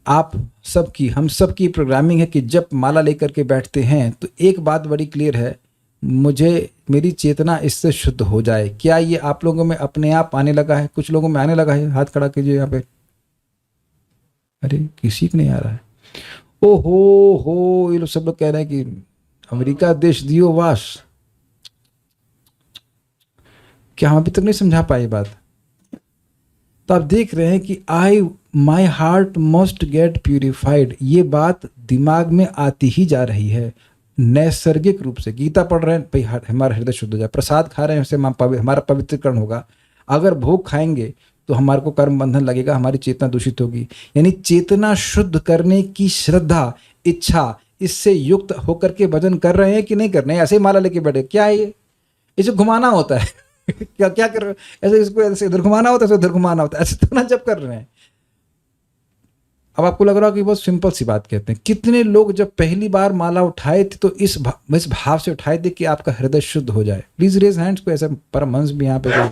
आप सबकी, हम सबकी प्रोग्रामिंग है कि जब माला लेकर के बैठते हैं तो एक बात बड़ी क्लियर है, मुझे मेरी चेतना इससे शुद्ध हो जाए। क्या ये आप लोगों में अपने आप आने लगा है? कुछ लोगों में आने लगा है? हाथ खड़ा कीजिए यहाँ पे। अरे किसी को नहीं आ रहा है। ओ हो, ये लोग सब लोग कह रहे हैं कि अमेरिका देश दियो वास। क्या हम अभी तक नहीं समझा पाए बात? तो आप देख रहे हैं कि I my heart must get purified, ये बात दिमाग में आती ही जा रही है नैसर्गिक रूप से। गीता पढ़ रहे हैं भाई हमारा हृदय शुद्ध हो जाए, प्रसाद खा रहे हैं उससे हमारा पवित्रीकरण होगा, अगर भोग खाएंगे तो हमारे को कर्म बंधन लगेगा, हमारी चेतना दूषित होगी। यानी चेतना शुद्ध करने की श्रद्धा, इच्छा, इससे युक्त होकर के भजन कर रहे हैं कि नहीं कर रहे हैं? ऐसे ही माला लेके बैठे, क्या है ये? इसे घुमाना होता है क्या क्या कर रहे हो? ऐसे इसको ऐसे इधर घुमाना होता है, ऐसे उधर घुमाना होता है, ऐसे तो ना जब कर रहे हैं। अब आपको लग रहा हो कि बहुत सिंपल सी बात कहते हैं। कितने लोग जब पहली बार माला उठाए थे तो इस भाव से उठाए थे कि आपका हृदय शुद्ध हो जाए। Please raise hands. को ऐसा परमहंस भी यहाँ पे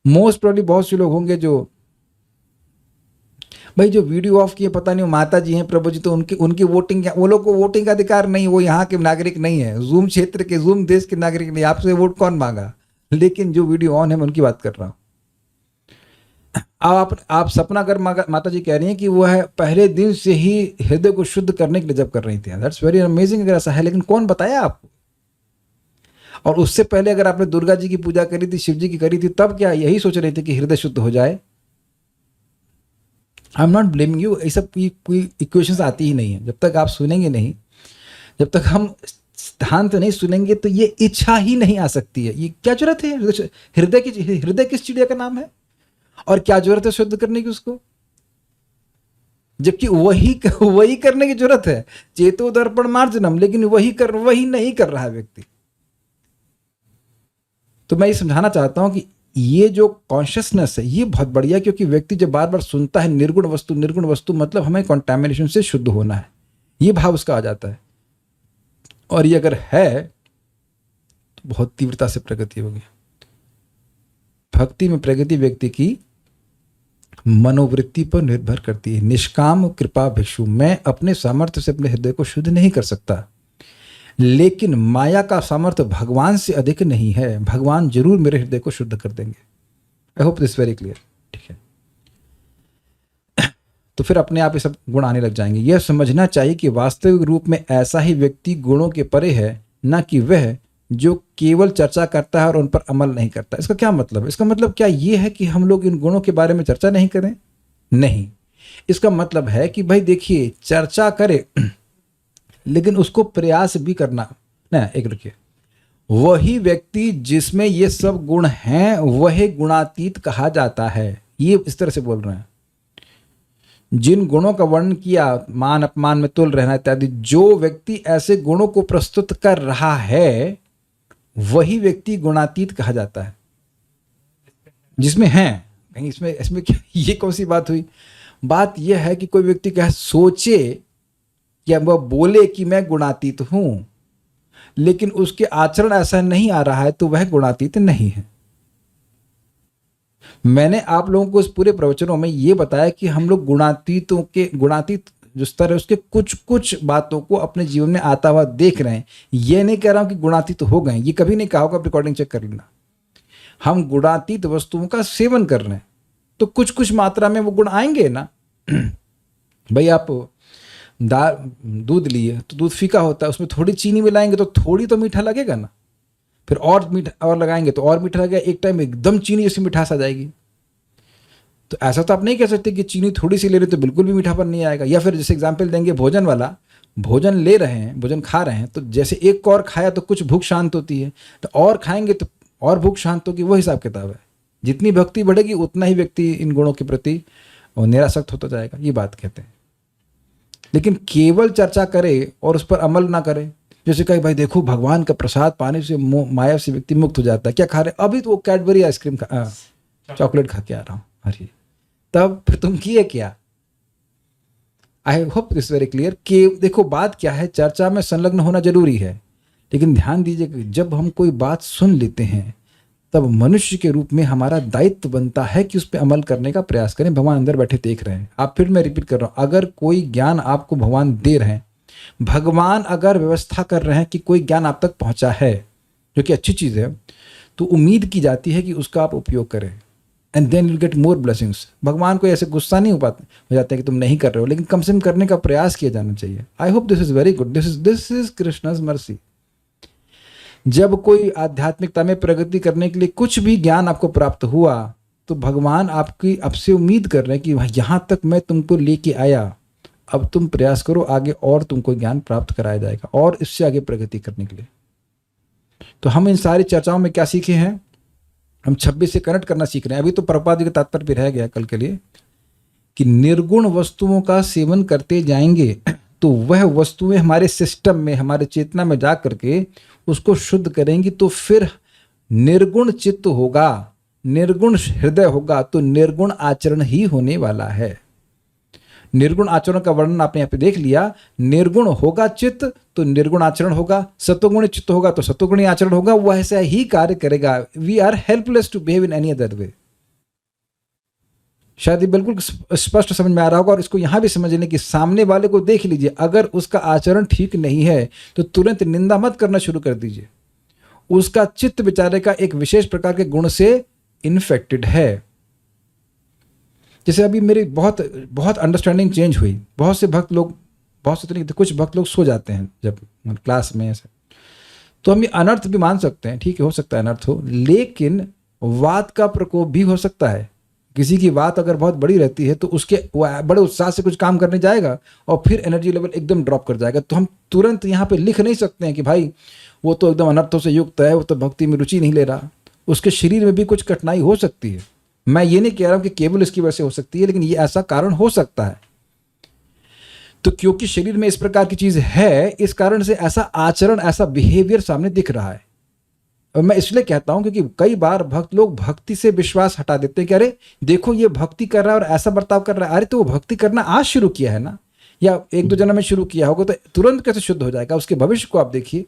मोस्ट प्रोबेबली बहुत से लोग होंगे जो भाई जो वीडियो ऑफ किए, पता नहीं माता जी हैं प्रभु जी, तो उनकी वोटिंग, वो लोग को वोटिंग का अधिकार नहीं, वो यहाँ के नागरिक नहीं है, जूम क्षेत्र के, जूम देश के नागरिक नहीं, आपसे वोट कौन मांगा? लेकिन जो वीडियो ऑन है मैं उनकी बात कर रहा हूँ। आप सपना कर माता जी कह रही हैं कि वो है पहले दिन से ही हृदय को शुद्ध करने के लिए जब कर रही थी। दैट्स वेरी अमेजिंग अगर ऐसा है, लेकिन कौन बताया आपको? और उससे पहले अगर आपने दुर्गा जी की पूजा करी थी, शिव जी की करी थी, तब क्या यही सोच रहे थे कि हृदय शुद्ध हो जाए? I am not blaming you. ये सब कोई इक्वेशंस आती ही नहीं है। जब तक आप सुनेंगे नहीं, जब तक हम सिद्धांत नहीं सुनेंगे, तो ये इच्छा ही नहीं आ सकती है। ये क्या जरूरत है? हृदय किस चिड़िया का नाम है? और क्या जरूरत है शुद्ध करने की उसको? जबकि वही करने की जरूरत है, चेतो दर्पण मार्जनम, लेकिन वही नहीं कर रहा है व्यक्ति। तो मैं ये समझाना चाहता हूं कि ये जो कॉन्शियसनेस है ये बहुत बढ़िया, क्योंकि व्यक्ति जब बार बार सुनता है निर्गुण वस्तु मतलब हमें कंटामिनेशन से शुद्ध होना है, ये भाव उसका आ जाता है। और ये अगर है तो बहुत तीव्रता से प्रगति होगी। भक्ति में प्रगति व्यक्ति की मनोवृत्ति पर निर्भर करती है। निष्काम कृपा भिक्षु, मैं अपने सामर्थ्य से अपने हृदय को शुद्ध नहीं कर सकता, लेकिन माया का सामर्थ्य भगवान से अधिक नहीं है। भगवान जरूर मेरे हृदय को शुद्ध कर देंगे। I hope this very clear. ठीक है, तो फिर अपने आप ये सब गुण आने लग जाएंगे। यह समझना चाहिए कि वास्तविक रूप में ऐसा ही व्यक्ति गुणों के परे है, न कि वह जो केवल चर्चा करता है और उन पर अमल नहीं करता। इसका क्या मतलब है? इसका मतलब क्या ये है कि हम लोग इन गुणों के बारे में चर्चा नहीं करें? नहीं, इसका मतलब है कि भाई देखिए, चर्चा करे लेकिन उसको प्रयास भी करना ना। एक रुकिए, वही व्यक्ति जिसमें ये सब गुण हैं वही गुणातीत कहा जाता है। ये इस तरह से बोल रहे हैं। जिन गुणों का वर्णन किया, मान अपमान में तुल रहना इत्यादि, जो व्यक्ति ऐसे गुणों को प्रस्तुत कर रहा है वही व्यक्ति गुणातीत कहा जाता है। जिसमें है कहीं इसमें क्या, ये कौन सी बात हुई? बात यह है कि कोई व्यक्ति कहे, सोचे या वह बोले कि मैं गुणातीत हूं, लेकिन उसके आचरण ऐसा नहीं आ रहा है, तो वह गुणातीत नहीं है। मैंने आप लोगों को इस पूरे प्रवचनों में यह बताया कि हम लोग गुणातीत जो स्तर है उसके कुछ बातों को अपने जीवन में आता हुआ देख रहे हैं। यह नहीं कह रहा हूं कि गुणातीत हो गए, ये कभी नहीं कहा होगा, रिकॉर्डिंग चेक कर लेना। हम गुणातीत वस्तुओं का सेवन कर रहे हैं, तो कुछ मात्रा में वो गुण आएंगे ना। भाई आप दूध लिए तो दूध फीका होता है, उसमें थोड़ी चीनी मिलाएंगे तो थोड़ी तो मीठा लगेगा ना, फिर और मीठा और लगाएंगे तो और मीठा लगेगा, एक टाइम एकदम चीनी जैसी मिठास आ जाएगी। तो ऐसा तो आप नहीं कह सकते कि चीनी थोड़ी सी ले रहे तो बिल्कुल भी मीठापन नहीं आएगा। या फिर जैसे एग्जाम्पल देंगे भोजन वाला, भोजन ले रहे हैं, भोजन खा रहे हैं, तो जैसे एक और खाया तो कुछ भूख शांत होती है, तो और खाएंगे तो और भूख शांत होगी। वो हिसाब किताब है। जितनी भक्ति बढ़ेगी उतना ही व्यक्ति इन गुणों के प्रति निरासक्त होता जाएगा, ये बात कहते हैं। लेकिन केवल चर्चा करे और उस पर अमल ना करे, जैसे कहीं भाई देखो भगवान का प्रसाद पाने से माया से व्यक्ति मुक्त हो जाता है। क्या खा रहे? अभी तो वो कैडबरी आइसक्रीम चॉकलेट खा के आ रहा हूँ। अरे तब फिर तुम किए क्या? I hope this very clear कि देखो बात क्या है, चर्चा में संलग्न होना जरूरी है, लेकिन ध्यान दीजिए कि जब हम कोई बात सुन लेते हैं तब मनुष्य के रूप में हमारा दायित्व बनता है कि उस पर अमल करने का प्रयास करें। भगवान अंदर बैठे देख रहे हैं। आप फिर मैं रिपीट कर रहा हूं, अगर कोई ज्ञान आपको भगवान दे रहे हैं, भगवान अगर व्यवस्था कर रहे हैं कि कोई ज्ञान आप तक पहुंचा है, जो कि अच्छी चीज है, तो उम्मीद की जाती है कि उसका आप उपयोग करें, and then you get more blessings. भगवान को ऐसे गुस्सा नहीं हो जाता है कि तुम नहीं कर रहे हो, लेकिन कम से कम करने का प्रयास किया जाना चाहिए। I hope this is very good. This is Krishna's mercy. जब कोई आध्यात्मिकता में प्रगति करने के लिए कुछ भी ज्ञान आपको प्राप्त हुआ, तो भगवान आपकी आपसे उम्मीद कर रहे हैं कि यहाँ तक मैं तुमको लेके आया, अब तुम प्रयास करो आगे और तुमको ज्ञान प्राप्त कराया जाएगा और इससे आगे प्रगति करने के लिए। तो हम इन सारी चर्चाओं में क्या सीखे हैं? हम 26 से कनेक्ट करना सीख रहे हैं। अभी तो प्रभुपाद जी का तात्पर्य भी रह गया कल के लिए कि निर्गुण वस्तुओं का सेवन करते जाएंगे तो वह वस्तुएं हमारे सिस्टम में, हमारे चेतना में जा करके उसको शुद्ध करेंगी, तो फिर निर्गुण चित्त होगा, निर्गुण हृदय होगा, तो निर्गुण आचरण ही होने वाला है। निर्गुण आचरण का वर्णन आपने यहाँ पे देख लिया। निर्गुण होगा चित्त तो निर्गुण आचरण होगा, सत्वगुणी चित्त होगा तो सत्वगुणी आचरण होगा, वह ऐसा ही कार्य करेगा। We are helpless to behave in any other way. शायद ये बिल्कुल स्पष्ट समझ में आ रहा होगा। और इसको यहां भी समझ लें कि सामने वाले को देख लीजिए, अगर उसका आचरण ठीक नहीं है तो तुरंत निंदा मत करना शुरू कर दीजिए। उसका चित्त बेचारे का एक विशेष प्रकार के गुण से इन्फेक्टेड है। जैसे अभी मेरी बहुत बहुत अंडरस्टैंडिंग चेंज हुई। बहुत से भक्त लोग, कुछ भक्त लोग सो जाते हैं जब क्लास में ऐसे, तो हम ये अनर्थ भी मान सकते हैं, ठीक है, हो सकता है अनर्थ हो, लेकिन वात का प्रकोप भी हो सकता है। किसी की बात अगर बहुत बड़ी रहती है तो उसके बड़े उत्साह से कुछ काम करने जाएगा और फिर एनर्जी लेवल एकदम ड्रॉप कर जाएगा। तो हम तुरंत यहाँ पे लिख नहीं सकते हैं कि भाई वो तो एकदम अनर्थों से युक्त है, वो तो भक्ति में रुचि नहीं ले रहा। उसके शरीर में भी कुछ कठिनाई हो सकती है। मैं ये नहीं कह रहा हूँ कि केवल इसकी वजह से हो सकती है, लेकिन ये ऐसा कारण हो सकता है। तो क्योंकि शरीर में इस प्रकार की चीज है, इस कारण से ऐसा आचरण, ऐसा बिहेवियर सामने दिख रहा है। और मैं इसलिए कहता हूं क्योंकि कई बार भक्त लोग भक्ति से विश्वास हटा देते हैं कि अरे देखो ये भक्ति कर रहा है और ऐसा बर्ताव कर रहा है। अरे तो वो भक्ति करना आज शुरू किया है ना, या एक दो जन्म में शुरू किया होगा, तो तुरंत कैसे शुद्ध हो जाएगा? उसके भविष्य को आप देखिए।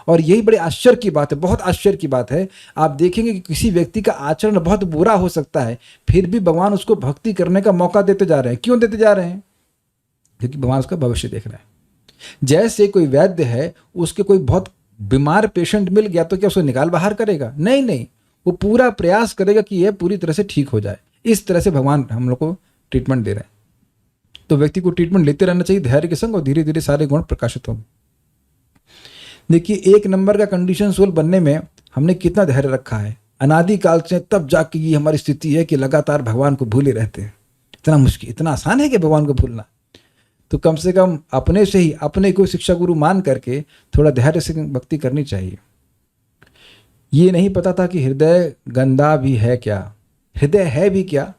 और यही बड़े आश्चर्य की बात है, बहुत आश्चर्य की बात है। आप देखेंगे कि किसी व्यक्ति का आचरण बहुत बुरा हो सकता है, फिर भी भगवान उसको भक्ति करने का मौका देते जा रहे हैं। क्यों देते जा रहे हैं? क्योंकि भगवान उसका भविष्य देख रहे हैं। जैसे कोई वैद्य है, उसके कोई बहुत बीमार पेशेंट मिल गया तो क्या उसको निकाल बाहर करेगा? नहीं नहीं, वो पूरा प्रयास करेगा कि यह पूरी तरह से ठीक हो जाए। इस तरह से भगवान हम लोग को ट्रीटमेंट दे रहे हैं। तो व्यक्ति को ट्रीटमेंट लेते रहना चाहिए धैर्य के संग, और धीरे धीरे सारे गुण प्रकाशित होंगे। देखिए, 1 नंबर का कंडीशन सोल बनने में हमने कितना धैर्य रखा है। अनादिकाल से तब जाके ये हमारी स्थिति है कि लगातार भगवान को भूले रहते हैं। इतना मुश्किल, इतना आसान है कि भगवान को भूलना? तो कम से कम अपने से ही अपने को शिक्षा गुरु मान करके थोड़ा धैर्य से भक्ति करनी चाहिए। ये नहीं पता था कि हृदय गंदा भी है क्या, हृदय है भी क्या।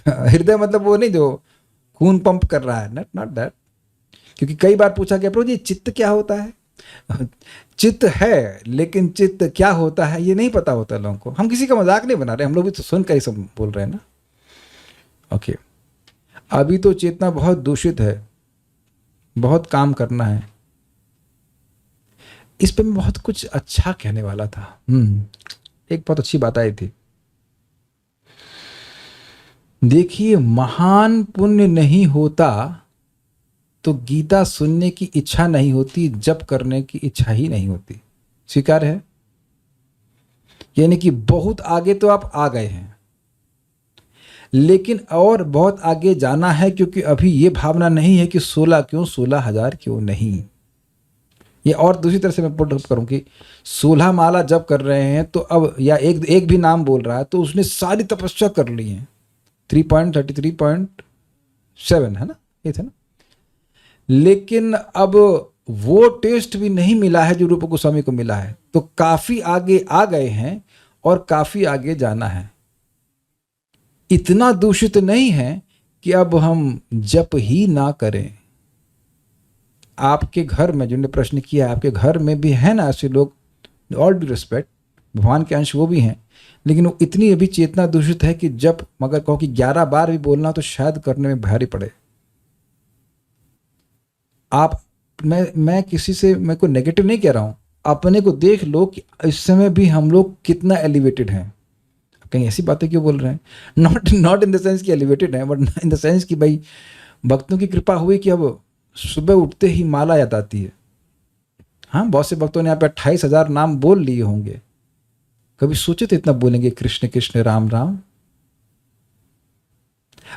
हृदय मतलब वो नहीं जो खून पंप कर रहा है, नॉट दैट। क्योंकि कई बार पूछा गया प्रभु जी चित्त क्या होता है? चित्त है, लेकिन चित्त क्या होता है ये नहीं पता होता लोगों को। हम किसी का मजाक नहीं बना रहे, हम लोग भी तो सुनकर ही सब बोल रहे हैं ना। ओके, अभी तो चेतना बहुत दूषित है, बहुत काम करना है। इस पे मैं बहुत कुछ अच्छा कहने वाला था। एक बहुत अच्छी बात आई थी। देखिए, महान पुण्य नहीं होता तो गीता सुनने की इच्छा नहीं होती, जप करने की इच्छा ही नहीं होती। स्वीकार है? यानी कि बहुत आगे तो आप आ गए हैं, लेकिन और बहुत आगे जाना है, क्योंकि अभी ये भावना नहीं है कि 16 क्यों, 16,000 क्यों नहीं। ये और दूसरी तरह से मैं पुट अप करूं कि 16 माला जब कर रहे हैं तो अब, या एक भी नाम बोल रहा है तो उसने सारी तपस्या कर ली है। 3.33.7 है ना, ये था ना। लेकिन अब वो टेस्ट भी नहीं मिला है जो रूप गोस्वामी को मिला है। तो काफी आगे आ गए हैं और काफी आगे जाना है। इतना दूषित नहीं है कि अब हम जप ही ना करें। आपके घर में, जिन्होंने प्रश्न किया, आपके घर में भी है ना ऐसे लोग, ऑल ड्यू रिस्पेक्ट, भगवान के अंश वो भी हैं, लेकिन वो इतनी अभी चेतना दूषित है कि जब मगर कहो कि 11 बार भी बोलना तो शायद करने में भारी पड़े। आप, मैं किसी से, मैं कोई नेगेटिव नहीं कह रहा हूं, अपने को देख लो कि इस समय भी हम लोग कितना एलिवेटेड हैं। कहीं ऐसी बातें क्यों बोल रहे हैं? नॉट इन द सेंस कि एलिवेटेड है, बट इन द सेंस कि भाई भक्तों की कृपा हुई कि अब सुबह उठते ही माला याद आती है। हाँ, बहुत से भक्तों ने यहाँ पे 28,000 नाम बोल लिए होंगे। कभी सोचे तो इतना बोलेंगे कृष्ण कृष्ण राम राम?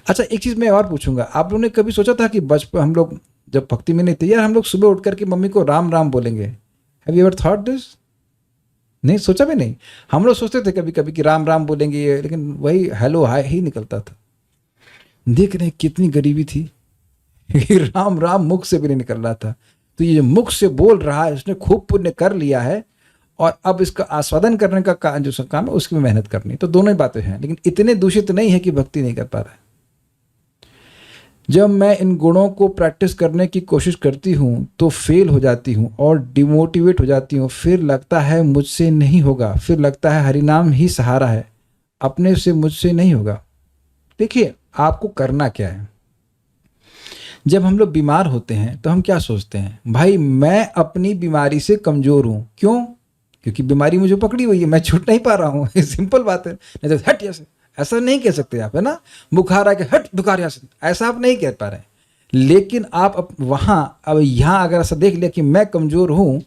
अच्छा, एक चीज मैं और पूछूंगा, आप लोगों ने कभी सोचा था कि बचपन हम लोग जब भक्ति में नहीं थे यार, हम लोग सुबह उठ करके मम्मी को राम राम बोलेंगे? Have you ever thought this? नहीं सोचा भी नहीं। हम लोग सोचते थे कभी कभी कि राम राम बोलेंगे ये, लेकिन वही हेलो हाय ही निकलता था। देख रहे हैं कितनी गरीबी थी कि राम राम मुख से भी नहीं निकल रहा था। तो ये जो मुख से बोल रहा है उसने खूब पुण्य कर लिया है, और अब इसका आस्वादन करने का जो काम है उसकी मेहनत करनी। तो दोनों ही बातें हैं, लेकिन इतने दूषित नहीं है कि भक्ति नहीं कर पा रहा है। जब मैं इन गुणों को प्रैक्टिस करने की कोशिश करती हूँ तो फेल हो जाती हूँ और डिमोटिवेट हो जाती हूँ। फिर लगता है मुझसे नहीं होगा, फिर लगता है हरिनाम ही सहारा है, अपने से मुझसे नहीं होगा। देखिए आपको करना क्या है। जब हम लोग बीमार होते हैं तो हम क्या सोचते हैं, भाई मैं अपनी बीमारी से कमज़ोर हूँ। क्यों? क्योंकि बीमारी मुझे पकड़ी हुई है, मैं छूट नहीं पा रहा हूँ। सिंपल बात है। नहीं तो हट यहाँ से, ऐसा नहीं कह सकते आप, है ना। बुखार आके हट बुखार यहाँ से, ऐसा आप नहीं कह पा रहे हैं। लेकिन आप वहाँ अब यहाँ अगर ऐसा देख लिया कि मैं कमज़ोर हूँ,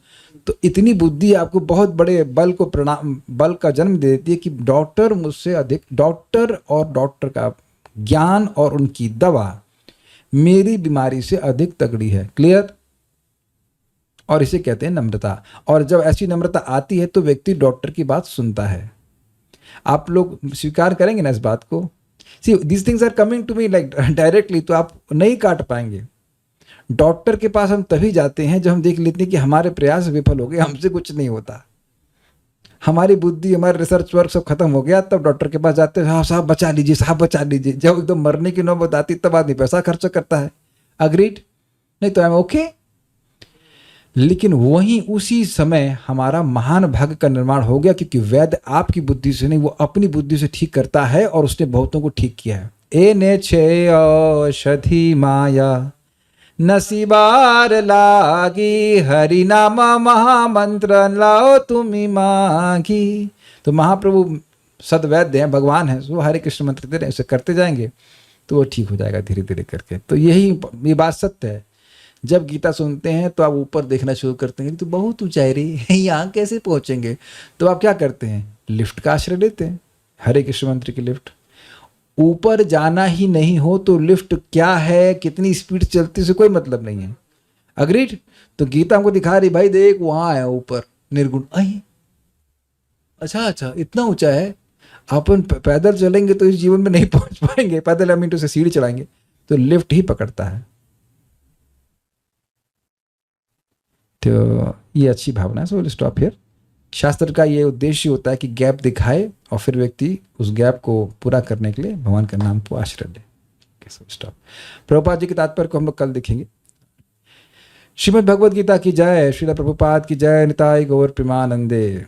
तो इतनी बुद्धि आपको बहुत बड़े बल का जन्म दे देती है कि डॉक्टर मुझसे अधिक, डॉक्टर और डॉक्टर का ज्ञान और उनकी दवा मेरी बीमारी से अधिक तगड़ी है। क्लियर? और इसे कहते हैं नम्रता। और जब ऐसी नम्रता आती है तो व्यक्ति डॉक्टर की बात सुनता है। आप लोग स्वीकार करेंगे ना इस बात को। See this things are coming to me like directly, तो आप नहीं काट पाएंगे। डॉक्टर के पास हम तभी जाते हैं जब हम देख लेते हैं कि हमारे प्रयास विफल हो गए, हमसे कुछ नहीं होता, हमारी बुद्धि हमारे रिसर्च वर्क सब खत्म हो गया, तब डॉक्टर के पास जाते हैं, साहब बचा लीजिए, साहब बचा लीजिए। जब एकदम मरने की नौबत आती तब आदमी पैसा खर्च करता है। अग्रीड? नहीं तो आई एम ओके। लेकिन वहीं उसी समय हमारा महान भाग्य का निर्माण हो गया, क्योंकि वैद्य आपकी बुद्धि से नहीं, वो अपनी बुद्धि से ठीक करता है, और उसने बहुतों को ठीक किया है। ए ने छे औषधि माया नसीबार लागी, हरि नामा महामंत्र लाओ तुम्ही मांगी। तो महाप्रभु सदवैद्य हैं, भगवान हैं, वो हरे कृष्ण मंत्र दे रहे हैं, उसे करते जाएंगे तो वो ठीक हो जाएगा धीरे धीरे करके। तो ये बात सत्य है। जब गीता सुनते हैं तो आप ऊपर देखना शुरू करते हैं तो बहुत ऊंचाई रही, यहाँ कैसे पहुंचेंगे। तो आप क्या करते हैं, लिफ्ट का आश्रय लेते हैं, हरे कृष्ण मंत्र की लिफ्ट। ऊपर जाना ही नहीं हो तो लिफ्ट क्या है, कितनी स्पीड चलती से कोई मतलब नहीं है। अग्रीड? तो गीता हमको दिखा रही, भाई देख वहां है ऊपर निर्गुण। आई अच्छा इतना ऊंचा है, अपन पैदल चलेंगे तो इस जीवन में नहीं पहुंच पाएंगे। पैदल हम से सीढ़ी चढ़ाएंगे, तो लिफ्ट ही पकड़ता है। तो ये अच्छी भावना है। So will stop here. शास्त्र का ये उद्देश्य होता है कि गैप दिखाए और फिर व्यक्ति उस गैप को पूरा करने के लिए भगवान के नाम को आश्रय ले। स्टॉप। प्रभुपाद जी के तात्पर्य को हम लोग कल देखेंगे। श्रीमद् भगवद गीता की जय, श्रील प्रभुपाद की जय, निताई गौर प्रेमानंदे।